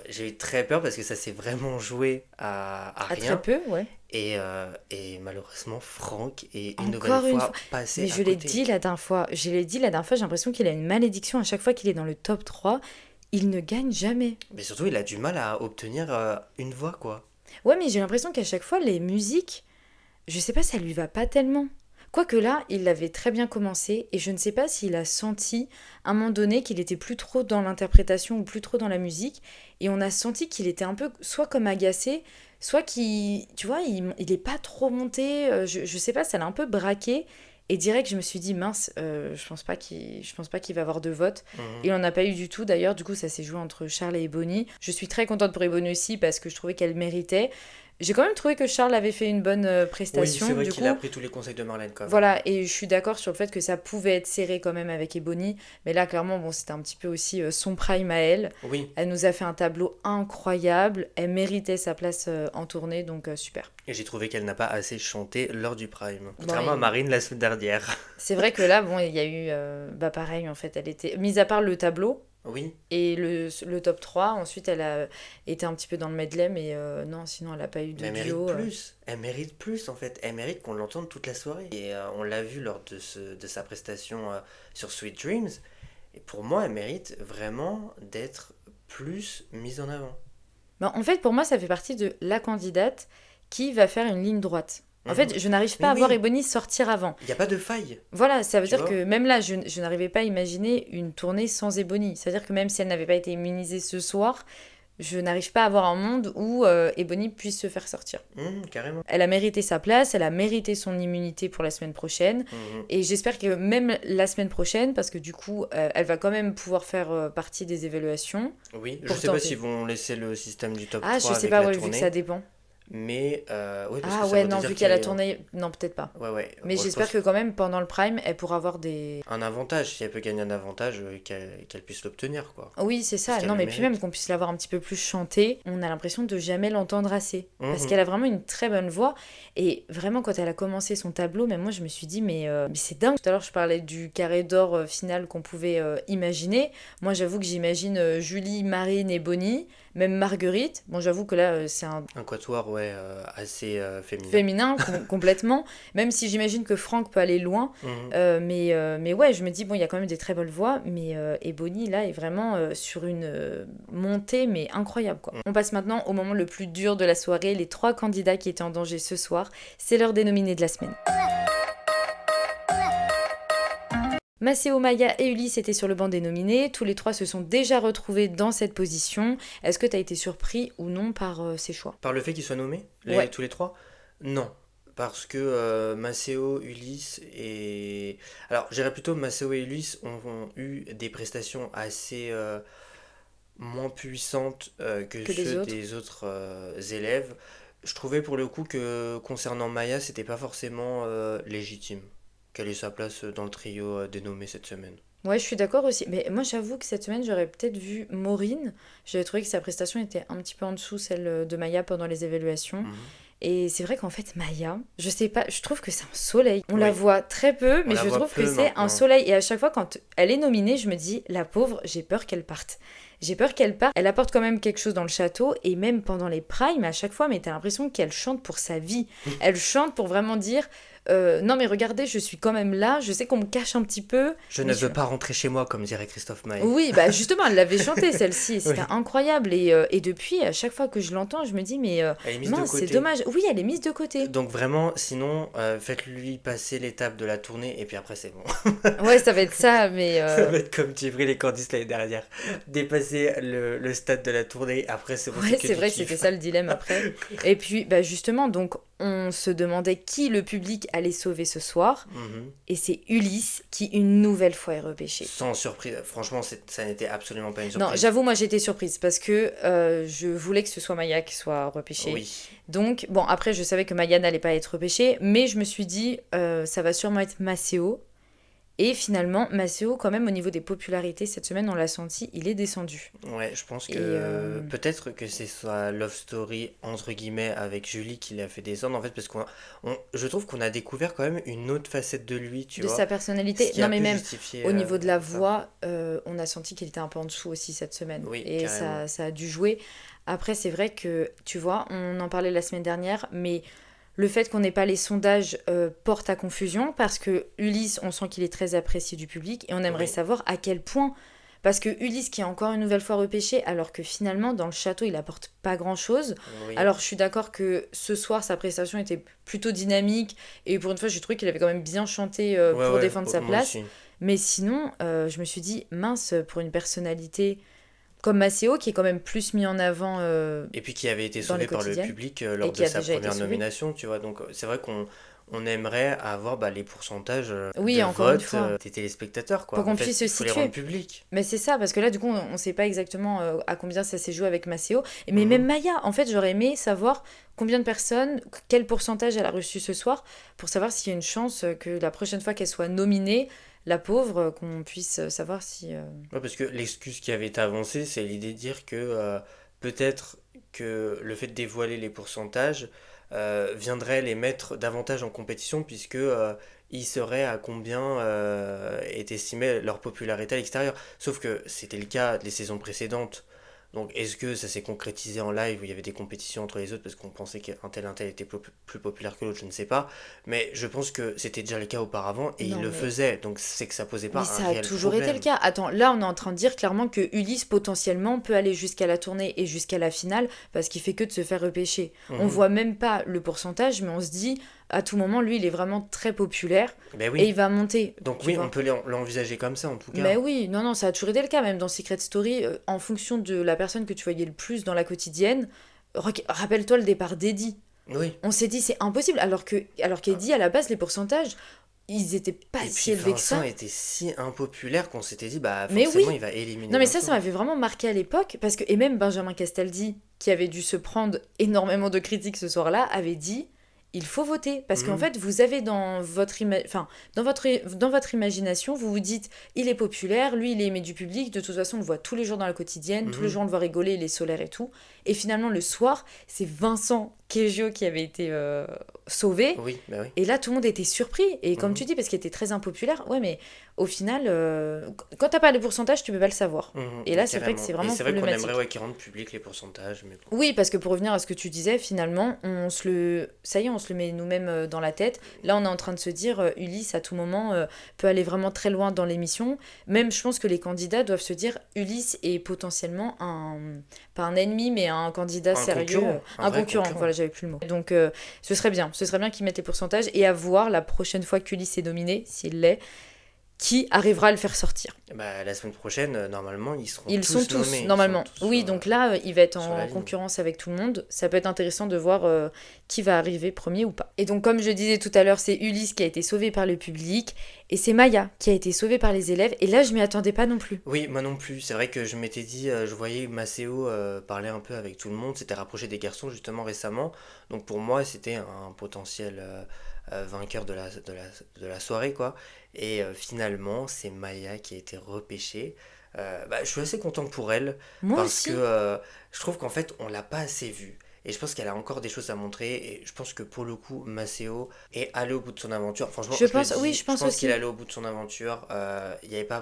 j'ai eu très peur parce que ça s'est vraiment joué à À très rien. peu, ouais. Et malheureusement, Franck est une nouvelle Encore une fois. fois passé Mais à je l'ai côté. dit la dernière fois, j'ai l'impression qu'il a une malédiction à chaque fois qu'il est dans le top 3, il ne gagne jamais. Mais surtout, il a du mal à obtenir une voix, quoi. Ouais, mais j'ai l'impression qu'à chaque fois, les musiques, je sais pas, ça lui va pas tellement. Quoique là, il l'avait très bien commencé et je ne sais pas s'il a senti à un moment donné qu'il était plus trop dans l'interprétation ou plus trop dans la musique et on a senti qu'il était un peu soit comme agacé, soit qu'il, tu vois, il est pas trop monté, je sais pas, ça l'a un peu braqué et direct je me suis dit mince, je pense pas qu'il va avoir de vote. Mhm. Il en a pas eu du tout d'ailleurs, du coup ça s'est joué entre Charles et Ebony. Je suis très contente pour Ebony aussi parce que je trouvais qu'elle méritait. J'ai quand même trouvé que Charles avait fait une bonne Oui, c'est prestation, vrai du qu'il a coup. pris tous les conseils de Marlène quand même. Voilà, et je suis d'accord sur le fait que ça pouvait être serré quand même avec Ebony, mais là, clairement, bon, c'était un petit peu aussi son prime à elle. Oui, Elle nous a fait un tableau incroyable, elle méritait sa place en tournée, donc super. et j'ai trouvé qu'elle n'a pas assez chanté lors du Prime, Bon, contrairement à Marine la semaine dernière. c'est vrai que là, bon, il y a eu, bah pareil, en fait, elle était, mis à part le tableau Oui, et le top 3, ensuite elle a été un petit peu dans le medley, mais non, sinon elle n'a pas eu mais de elle mérite duo. plus. Elle mérite plus en fait. Elle mérite qu'on l'entende toute la soirée. Et on l'a vu lors de sa prestation sur Sweet Dreams. Et pour moi, elle mérite vraiment d'être plus mise en avant. Bah, en fait, pour moi, ça fait partie de la candidate qui va faire une ligne droite. En Mhm. fait, je n'arrive Mais pas à voir oui, Ebony sortir avant. il n'y a pas de faille, Voilà, ça veut tu dire vois. que même là, je n'arrivais pas à imaginer une tournée sans Ebony. C'est-à-dire que même si elle n'avait pas été immunisée ce soir, je n'arrive pas à voir un monde où Ebony puisse se faire sortir. Carrément. Elle a mérité sa place, elle a mérité son immunité pour la semaine prochaine. Mhm. Et j'espère que même la semaine prochaine, parce que du coup, elle va quand même pouvoir faire partie des évaluations Oui, je pour sais pas s'ils tenter. vont laisser le système du top Ah, je 3 sais avec pas, la ouais, vu que ça tournée. dépend. Mais oui, parce que Ah ça ouais, voudrait non, dire vu qu'il qu'elle y a a... tourné, non, peut-être pas. Ouais, ouais. Mais Bon, je j'espère pense que quand même, pendant le Prime, elle pourra avoir des... un avantage. Si elle peut gagner un avantage, qu'elle puisse l'obtenir, quoi. Oui, c'est Parce ça. qu'elle Non, le mais puis même mérite. qu'on puisse l'avoir un petit peu plus chantée, on a l'impression de jamais l'entendre assez. Parce Mhm. qu'elle a vraiment une très bonne voix. Et vraiment, quand elle a commencé son tableau, même moi, je me suis dit, mais c'est dingue. Tout à l'heure, je parlais du carré d'or final qu'on pouvait imaginer. Moi, j'avoue que j'imagine Julie, Marine et Bonnie, même Marguerite. Bon, j'avoue que là, c'est un Un quatuor, ouais, assez féminin. féminin complètement, même si j'imagine que Franck peut aller loin. Mhm. Mais ouais, je me dis, bon, il y a quand même des très belles voix, mais Ebony, là, est vraiment sur une montée, mais incroyable, quoi. On passe maintenant au moment le plus dur de la soirée, les trois candidats qui étaient en danger ce soir. C'est l'heure des nominés de la semaine. Maceo, Maya et Ulysse étaient sur le banc des nominés. Tous les trois se sont déjà retrouvés dans cette position. Est-ce que tu as été surpris ou non par ces choix? Par le fait qu'ils soient nommés, Ouais. tous les trois? Non. Parce que Maceo, Ulysse et... Alors, je dirais plutôt Maceo et Ulysse ont eu des prestations assez moins puissantes que Que les ceux autres? des autres élèves. Je trouvais pour le coup que concernant Maya, c'était pas forcément légitime qu'elle ait sa place dans le trio dénommé cette semaine. Ouais, je suis d'accord aussi. Mais moi, j'avoue que cette semaine, j'aurais peut-être vu Maureen. J'avais trouvé que sa prestation était un petit peu en dessous celle de Maya pendant les évaluations. Mhm. Et c'est vrai qu'en fait, Maya, je sais pas, je trouve que c'est un soleil. On la Oui, voit très peu, on mais la je voit trouve que peu c'est un maintenant. soleil. Et à chaque fois, quand elle est nominée, je me dis, la pauvre, j'ai peur qu'elle parte. J'ai peur qu'elle parte. Elle apporte quand même quelque chose dans le château. Et même pendant les primes, à chaque fois, mais t'as l'impression qu'elle chante pour sa vie. Elle chante pour vraiment dire, non mais regardez, je suis quand même là. Je sais qu'on me cache un petit peu. Je Mais ne veux pas rentrer chez moi, comme dirait Christophe Maé. oui, bah justement, elle l'avait chanté celle-ci, et c'était Oui. incroyable. Et depuis, à chaque fois que je l'entends, je me dis, mais Elle est mise de mince, c'est côté. dommage. Oui, elle est mise de côté. Donc vraiment, sinon, faites-lui passer l'étape de la tournée et puis après c'est bon. Ouais, ça va être ça, mais Ça va être comme Djibril et Candice l'année dernière. Dépasser le stade de la tournée, après c'est bon, c'est ouais, que c'est du vrai que c'était kiff. ça le dilemme après. Et puis, bah justement, donc, on se demandait qui le public allait sauver ce soir, Mhm. et c'est Ulysse qui, une nouvelle fois, est repêché. Sans surprise, franchement, ça n'était absolument pas une Non, surprise. j'avoue, moi j'étais surprise parce que je voulais que ce soit Maya qui soit repêchée. Oui, Donc, bon, après, je savais que Maya n'allait pas être repêchée, mais je me suis dit, ça va sûrement être Maceo. Et finalement, Maceo, quand même, au niveau des popularités, cette semaine, on l'a senti, il est descendu. ouais, je pense Et que peut-être que c'est sa love story entre guillemets avec Julie qui l'a fait descendre en fait, parce je trouve qu'on a découvert quand même une autre facette de lui, tu de vois, sa ce personnalité, qui non a mais pu même justifier au niveau de la ça. voix, on a senti qu'il était un peu en dessous aussi cette semaine. Oui, Et carrément. ça a dû jouer. Après, c'est vrai que, tu vois, on en parlait la semaine dernière, mais le fait qu'on n'ait pas les sondages porte à confusion parce que Ulysse, on sent qu'il est très apprécié du public et on aimerait Oui, savoir à quel point. Parce que Ulysse qui est encore une nouvelle fois repêché, alors que finalement dans le château il apporte pas grand chose. oui. Alors je suis d'accord que ce soir sa prestation était plutôt dynamique et pour une fois j'ai trouvé qu'il avait quand même bien chanté Ouais, pour ouais, défendre sa moi place. aussi. Mais sinon je me suis dit mince pour une personnalité comme Maceo qui est quand même plus mis en avant Et puis qui avait été dans les sauvé par le quotidiennes public et lors qui de a sa déjà été première sauvé. nomination, tu vois. Donc c'est vrai qu'on on aimerait avoir les pourcentages Oui, de encore une vote fois, des téléspectateurs, pour quoi. En qu'on fait, puisse se il faut les rendre situer. publics. Mais c'est ça, parce que là, du coup, on ne sait pas exactement à combien ça s'est joué avec Maceo. Mais même Mhm. Maya, en fait, j'aurais aimé savoir combien de personnes, quel pourcentage elle a reçu ce soir, pour savoir s'il y a une chance que la prochaine fois qu'elle soit nominée, la pauvre, qu'on puisse savoir si... Ouais, parce que l'excuse qui avait été avancée, c'est l'idée de dire que peut-être que le fait de dévoiler les pourcentages viendrait les mettre davantage en compétition, puisque ils sauraient à combien est estimée leur popularité à l'extérieur. Sauf que c'était le cas des saisons précédentes. Donc est-ce que ça s'est concrétisé en live où il y avait des compétitions entre les autres parce qu'on pensait qu'un tel était plus populaire que l'autre, je ne sais pas. Mais je pense que c'était déjà le cas auparavant et ils Non, le mais faisaient. Donc c'est que ça posait Mais pas un ça a réel toujours été le problème. cas. Attends, là on est en train de dire clairement que Ulysse potentiellement peut aller jusqu'à la tournée et jusqu'à la finale parce qu'il fait que de se faire repêcher. On Mhm. voit même pas le pourcentage, mais on se dit à tout moment lui il est vraiment très populaire Ben et oui. il va monter, Donc tu oui, on vois. peut l'envisager comme ça en tout Mais cas. oui, non, non, ça a toujours été le cas, même dans Secret Story, en fonction de la personne que tu voyais le plus dans la quotidienne. Rappelle-toi le départ d'Eddie. Oui. On s'est dit c'est impossible, alors qu'Eddie à la base les pourcentages, ils étaient pas Et si puis élevés que Vincent ça. était si impopulaire qu'on s'était dit, bah Mais oui, forcément il va éliminer non mais ça Vincent. m'avait vraiment marqué à l'époque, parce que, et même Benjamin Castaldi, qui avait dû se prendre énormément de critiques ce soir-là, avait dit, il faut voter, parce qu'en Mhm. fait, vous avez enfin, dans votre imagination, vous vous dites, il est populaire, lui, il est aimé du public, de toute façon, on le voit tous les jours dans la quotidienne, tous les Mhm. jours, on le voit rigoler, il est solaire et tout, et finalement, le soir, c'est Vincent Quejo qui avait été sauvé, Oui, bah oui. et là, tout le monde était surpris. Et comme Mhm. tu dis, parce qu'il était très impopulaire, ouais, mais au final, quand t'as pas les pourcentages, tu peux pas le savoir. Et Mhm. là, c'est vrai que c'est Carrément. Et vraiment c'est vrai qu'on aimerait problématique. qu'ils rendent public les pourcentages, mais bon. Oui, parce que pour revenir à ce que tu disais, finalement, ça y est, on se le met nous-mêmes dans la tête. Là, on est en train de se dire, Ulysse, à tout moment, peut aller vraiment très loin dans l'émission. Même, je pense que les candidats doivent se dire, Ulysse est potentiellement pas un ennemi, mais un candidat Un sérieux, concurrent, un un vrai concurrent. concurrent. Voilà, j'avais plus le mot. Donc, ce serait bien qu'ils mettent les pourcentages et à voir la prochaine fois qu'Ulysse est dominé, s'il l'est, qui arrivera à le faire sortir. Bah la semaine prochaine, normalement, ils seront Ils sont tous tous, nommés, ils sont normalement. tous Oui, donc là, il va être sur la en ligne. concurrence avec tout le monde. Ça peut être intéressant de voir qui va arriver premier ou pas. Et donc, comme je disais tout à l'heure, c'est Ulysse qui a été sauvé par le public. Et c'est Maya qui a été sauvée par les élèves. Et là, je m'y attendais pas non plus. Oui, moi non plus. C'est vrai que je m'étais dit, je voyais Maceo parler un peu avec tout le monde, s'était rapproché des garçons justement récemment. Donc pour moi, c'était un potentiel vainqueur de la soirée, quoi. Et finalement, c'est Maya qui a été repêchée. Je suis assez content pour elle Moi parce que aussi. je trouve qu'en fait, on l'a pas assez vue. Et je pense qu'elle a encore des choses à montrer. Et je pense que pour le coup, Maceo est allé au bout de son aventure. Franchement, Je je le pense, oui, dis, je je pense pense qu'il est aussi. allé au bout de son aventure. Il n'y avait pas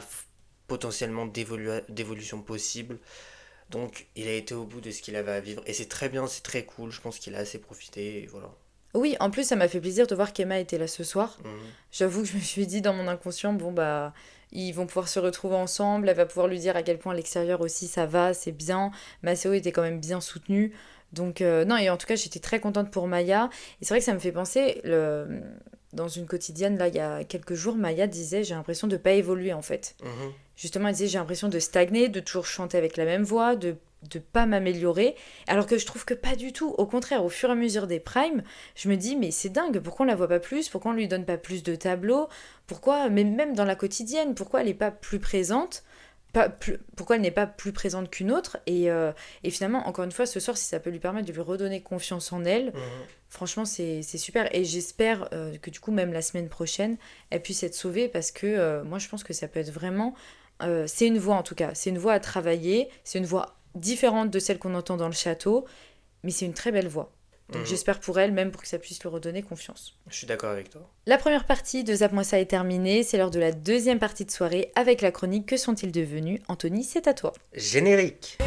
potentiellement d'évolution possible. Donc il a été au bout de ce qu'il avait à vivre. Et c'est très bien, c'est très cool. Je pense qu'il a assez profité. Et voilà. Oui, en plus, ça m'a fait plaisir de voir qu'Emma était là ce soir. Mhm. J'avoue que je me suis dit dans mon inconscient, bon, bah, ils vont pouvoir se retrouver ensemble. Elle va pouvoir lui dire à quel point à l'extérieur aussi ça va, c'est bien. Maceo était quand même bien soutenu. Donc, non, et en tout cas, j'étais très contente pour Maya. Et c'est vrai que ça me fait penser, dans une quotidienne, là, il y a quelques jours, Maya disait, j'ai l'impression de pas évoluer en fait. Mhm. Justement, elle disait, j'ai l'impression de stagner, de toujours chanter avec la même voix, de pas m'améliorer. Alors que je trouve que pas du tout. Au contraire, au fur et à mesure des primes, je me dis, mais c'est dingue, pourquoi on la voit pas plus? Pourquoi on lui donne pas plus de tableaux? Pourquoi, mais même dans la quotidienne, pourquoi elle est pas plus présente? Pourquoi elle n'est pas plus présente qu'une autre et finalement, encore une fois, ce soir, si ça peut lui permettre de lui redonner confiance en elle, Mhm. franchement, c'est super. Et j'espère que du coup, même la semaine prochaine, elle puisse être sauvée parce que moi, je pense que ça peut être vraiment... c'est une voix en tout cas, c'est une voix à travailler, c'est une voix différente de celle qu'on entend dans le château, mais c'est une très belle voix. Donc Mhm. j'espère pour elle, même pour que ça puisse lui redonner confiance. Je suis d'accord avec toi. La première partie de Zap Moi Ça est terminée, c'est l'heure de la deuxième partie de soirée avec la chronique Que sont-ils devenus? Anthony, c'est à toi. Générique.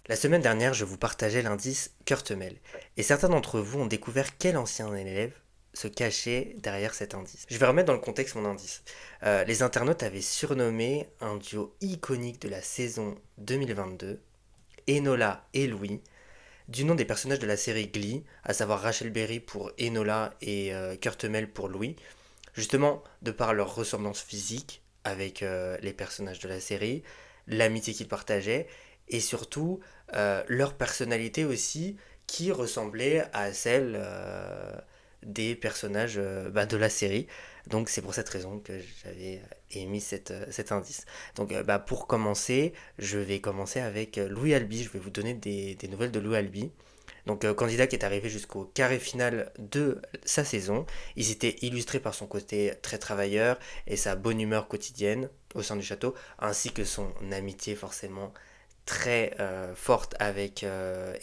La semaine dernière, je vous partageais l'indice Kurtemel. Et certains d'entre vous ont découvert quel ancien élève se cachait derrière cet indice. Je vais remettre dans le contexte mon indice. Les internautes avaient surnommé un duo iconique de la saison 2022, Enola et Louis, du nom des personnages de la série Glee, à savoir Rachel Berry pour Enola et Kurtemel pour Louis, justement de par leur ressemblance physique avec les personnages de la série, l'amitié qu'ils partageaient, et surtout leur personnalité aussi, qui ressemblait à celle des personnages de la série. Donc c'est pour cette raison que j'avais émis cet indice. Donc pour commencer, je vais commencer avec Louis Albi. Je vais vous donner des nouvelles de Louis Albi. Donc candidat qui est arrivé jusqu'au carré final de sa saison. Il s'était illustré par son côté très travailleur et sa bonne humeur quotidienne au sein du château, ainsi que son amitié forcément très forte avec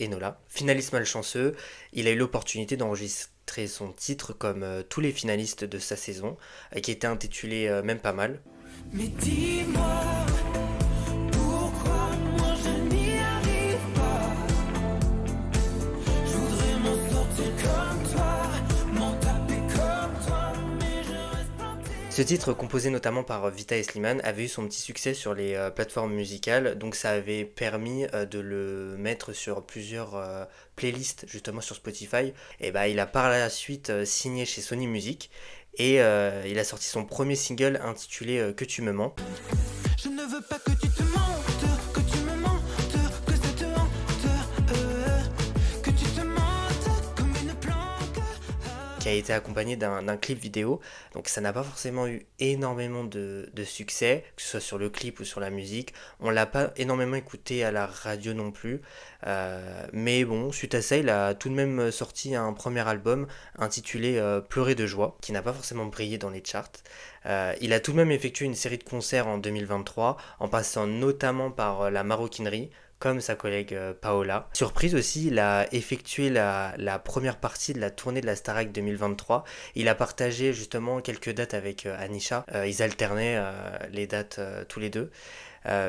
Enola. Finaliste malchanceux, il a eu l'opportunité d'enregistrer son titre comme tous les finalistes de sa saison, qui était intitulé Même pas mal. Mais dis-moi, pourquoi moi je n'y arrive pas? Je voudrais m'en sortir comme toi, m'en taper comme toi, mais je reste planté. Ce titre, composé notamment par Vita et Slimane, avait eu son petit succès sur les plateformes musicales, donc ça avait permis de le mettre sur plusieurs playlists, justement sur Spotify. Et il a par la suite signé chez Sony Music, et il a sorti son premier single intitulé Que tu me mens. Je ne veux pas que tu te mentes, que tu me mentes, que ça te hante, que tu te mentes comme une planque. Qui a été accompagné d'un clip vidéo. Donc ça n'a pas forcément eu énormément de succès, que ce soit sur le clip ou sur la musique. On l'a pas énormément écouté à la radio non plus. Mais bon, suite à ça, il a tout de même sorti un premier album intitulé Pleurer de joie, qui n'a pas forcément brillé dans les charts. Il a tout de même effectué une série de concerts en 2023, en passant notamment par la maroquinerie, comme sa collègue Paola. Surprise aussi, il a effectué la première partie de la tournée de la Starac 2023. Il a partagé justement quelques dates avec Anisha. Ils alternaient les dates tous les deux.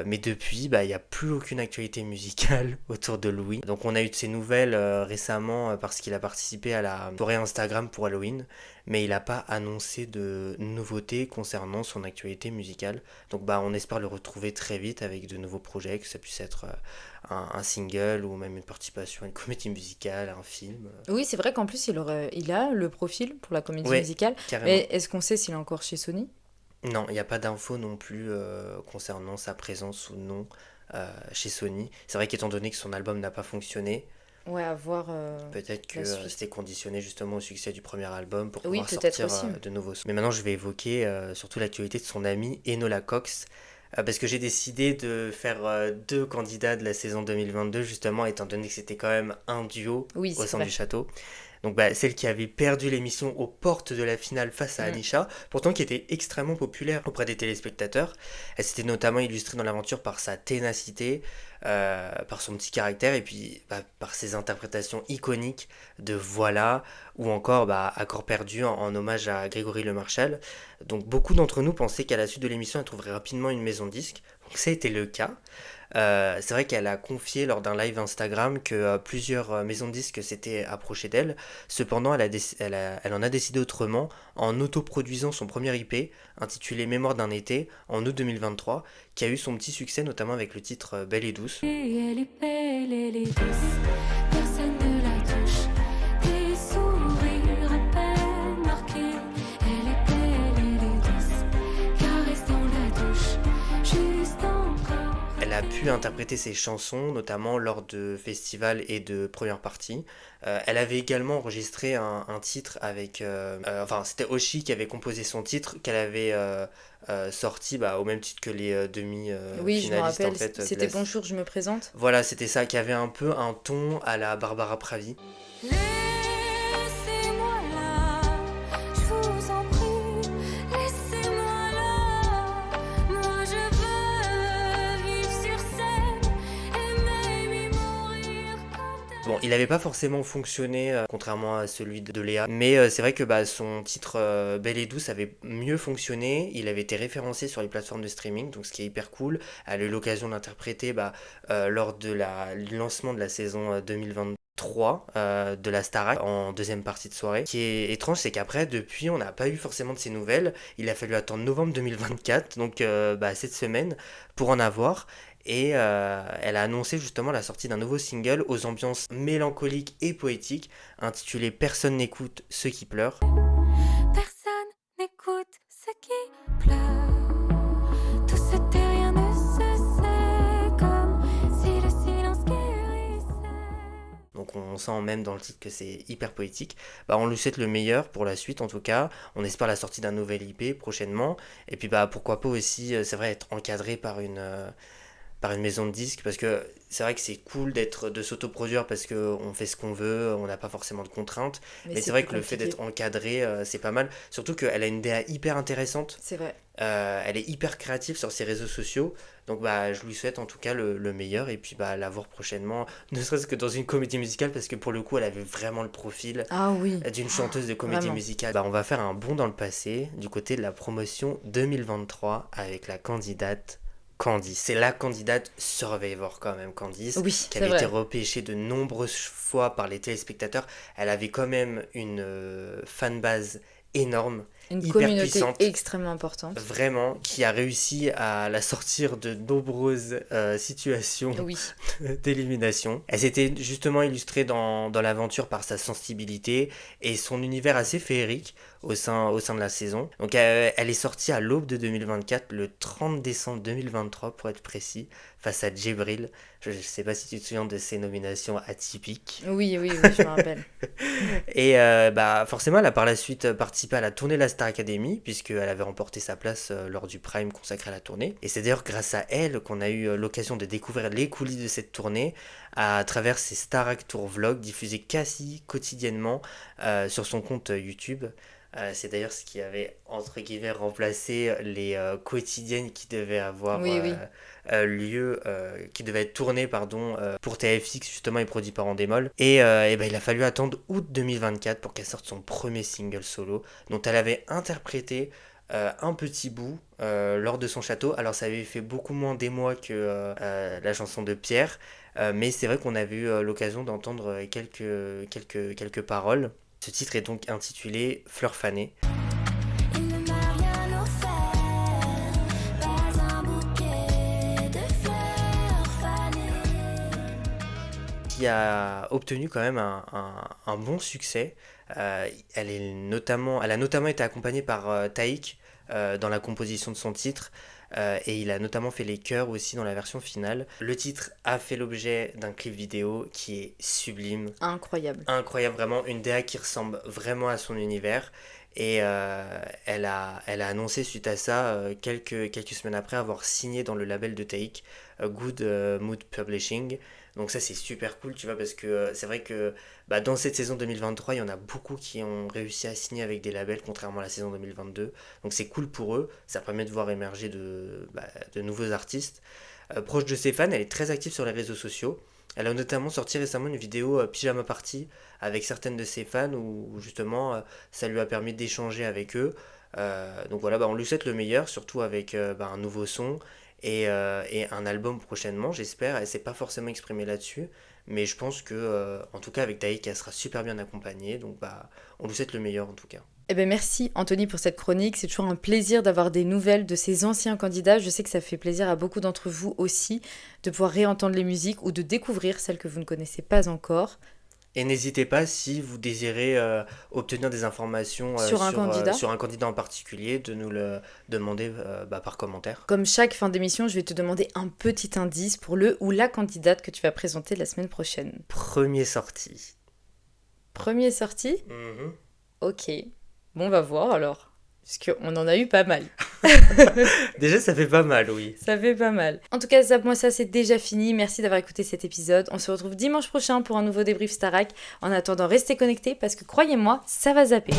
Mais depuis, il n'y a plus aucune actualité musicale autour de Louis. Donc on a eu de ses nouvelles récemment parce qu'il a participé à la soirée Instagram pour Halloween, mais il n'a pas annoncé de nouveautés concernant son actualité musicale. Donc on espère le retrouver très vite avec de nouveaux projets, que ça puisse être un single ou même une participation à une comédie musicale, un film. Oui, c'est vrai qu'en plus, il a le profil pour la comédie Ouais, musicale. carrément. Mais est-ce qu'on sait s'il est encore chez Sony? Non, il n'y a pas d'infos non plus concernant sa présence ou non chez Sony. C'est vrai qu'étant donné que son album n'a pas fonctionné, Ouais, à voir peut-être que la suite. c'était conditionné justement au succès du premier album pour Oui, pouvoir peut-être sortir aussi. de nouveaux sons. Mais maintenant, je vais évoquer surtout l'actualité de son ami Enola Cox, parce que j'ai décidé de faire deux candidats de la saison 2022, justement, étant donné que c'était quand même un duo Oui, au c'est sein vrai. du château. Donc celle qui avait perdu l'émission aux portes de la finale face à Mm. Anisha, pourtant qui était extrêmement populaire auprès des téléspectateurs. Elle s'était notamment illustrée dans l'aventure par sa ténacité, par son petit caractère et puis par ses interprétations iconiques de Voilà ou encore Accord perdu en hommage à Grégory Le Marchal. Donc beaucoup d'entre nous pensaient qu'à la suite de l'émission elle trouverait rapidement une maison de disque. Donc ça a été le cas. C'est vrai qu'elle a confié lors d'un live Instagram que plusieurs maisons de disques s'étaient approchées d'elle. Cependant, elle en a décidé autrement en autoproduisant son premier IP intitulé Mémoire d'un été en août 2023, qui a eu son petit succès notamment avec le titre Belle et douce. Et elle est belle, elle est douce, personne ne la touche. Des sourires à peine marqués. Elle est belle, elle est douce, caresse dans la douche, juste encore. Elle a pu interpréter ses chansons, notamment lors de festivals et de premières parties. Elle avait également enregistré un titre avec... c'était Oshi qui avait composé son titre, qu'elle avait sorti au même titre que les Oui, je me demi-finalistes en rappelle. fait. C'était Bonjour, je me présente. Voilà, c'était ça, qui avait un peu un ton à la Barbara Pravi. Laissez-moi là, je vous en prie, laissez-moi là. Moi je veux vivre sur scène et même y mourir comme Bon, il n'avait pas forcément fonctionné, contrairement à celui de Léa, mais c'est vrai que son titre Belle et douce avait mieux fonctionné, il avait été référencé sur les plateformes de streaming, donc ce qui est hyper cool. Elle a eu l'occasion d'interpréter lors de du lancement de la saison 2023 de la Starac en deuxième partie de soirée. Ce qui est étrange, c'est qu'après, depuis, on n'a pas eu forcément de ses nouvelles. Il a fallu attendre novembre 2024, donc cette semaine, pour en avoir. Et elle a annoncé justement la sortie d'un nouveau single aux ambiances mélancoliques et poétiques, intitulé Personne n'écoute ceux qui pleurent. personne n'écoute ce qui pleure. Tout se tait, rien ne se sait, comme si le silence guérissait. Donc on sent sent même dans le titre que c'est hyper poétique. Bah, on lui souhaite le meilleur pour la suite en tout cas. On espère la sortie d'un nouvel IP prochainement. Et puis bah pourquoi pas aussi, c'est vrai, être encadré par une maison de disques, parce que c'est vrai que c'est cool de s'autoproduire parce qu'on fait ce qu'on veut, on n'a pas forcément de contraintes. Mais c'est vrai que le fait d'être encadré, c'est pas mal. Surtout qu'elle a une DA hyper intéressante. C'est vrai. Elle est hyper créative sur ses réseaux sociaux. Donc bah, je lui souhaite en tout cas le meilleur. Et puis bah, la voir prochainement, ne serait-ce que dans une comédie musicale, parce que pour le coup, elle avait vraiment le profil Ah oui. d'une chanteuse de comédie Vraiment. musicale. Bah, on va faire un bond dans le passé, du côté de la promotion 2023, avec la candidate Candice. C'est la candidate Survivor quand même, Candice, Oui, qui c'est avait été vrai. repêchée de nombreuses fois par les téléspectateurs. Elle avait quand même une fanbase énorme, Une hyper communauté puissante. extrêmement importante. Vraiment, qui a réussi à la sortir de nombreuses situations Oui. d'élimination. Elle s'était justement illustrée dans l'aventure par sa sensibilité et son univers assez féerique au sein de la saison. Donc elle est sortie à l'aube de 2024, le 30 décembre 2023 pour être précis, face à Djibril. Je sais pas si tu te souviens de ces nominations atypiques. Oui, oui, oui, je me rappelle. Et bah forcément, elle a par la suite participé à la tournée de la Star Academy, puisqu'elle avait remporté sa place lors du Prime consacré à la tournée. Et c'est d'ailleurs grâce à elle qu'on a eu l'occasion de découvrir les coulisses de cette tournée à travers ses Starac Tour vlogs diffusés quasi quotidiennement sur son compte YouTube. C'est d'ailleurs ce qui avait, entre guillemets, remplacé les quotidiennes qui devaient avoir Oui, oui. lieu, qui devaient être tournées, pardon, pour TFX, justement, et produit par Endemol. Et ben, il a fallu attendre août 2024 pour qu'elle sorte son premier single solo, dont elle avait interprété un petit bout lors de son château. Alors ça avait fait beaucoup moins d'émoi que la chanson de Pierre, mais c'est vrai qu'on avait eu l'occasion d'entendre quelques paroles. Ce titre est donc intitulé Fleur fanée. Il ne m'a rien offert, pas un bouquet de fleurs fanées. Qui a obtenu quand même un bon succès. Elle a notamment été accompagnée par Taïk dans la composition de son titre. Et il a notamment fait les chœurs aussi dans la version finale. Le titre a fait l'objet d'un clip vidéo qui est sublime. Incroyable. Incroyable, vraiment, une DA qui ressemble vraiment à son univers. Et elle a annoncé suite à ça, quelques semaines après, avoir signé dans le label de Taïk, Good Mood Publishing. Donc ça c'est super cool, tu vois, parce que c'est vrai que bah, dans cette saison 2023, il y en a beaucoup qui ont réussi à signer avec des labels, contrairement à la saison 2022. Donc c'est cool pour eux, ça permet de voir émerger de nouveaux artistes. Proche de ses fans, elle est très active sur les réseaux sociaux. Elle a notamment sorti récemment une vidéo pyjama party avec certaines de ses fans où justement ça lui a permis d'échanger avec eux. Donc voilà, bah, on lui souhaite le meilleur, surtout avec un nouveau son et un album prochainement, j'espère. Elle s'est pas forcément exprimée là-dessus, mais je pense que en tout cas avec Taïk, elle sera super bien accompagnée. Donc bah, on lui souhaite le meilleur en tout cas. Eh ben merci Anthony pour cette chronique, c'est toujours un plaisir d'avoir des nouvelles de ces anciens candidats. Je sais que ça fait plaisir à beaucoup d'entre vous aussi de pouvoir réentendre les musiques ou de découvrir celles que vous ne connaissez pas encore. Et n'hésitez pas, si vous désirez obtenir des informations Sur un candidat. sur un candidat en particulier, de nous le demander par commentaire. Comme chaque fin d'émission, je vais te demander un petit indice pour le ou la candidate que tu vas présenter la semaine prochaine. Premier sorti. Premier sorti ? Mhm. Ok. Bon, on va voir alors. Parce qu'on en a eu pas mal. Déjà, ça fait pas mal, oui. Ça fait pas mal. En tout cas, moi, ça c'est déjà fini. Merci d'avoir écouté cet épisode. On se retrouve dimanche prochain pour un nouveau débrief Starac. En attendant, restez connectés parce que croyez-moi, ça va zapper.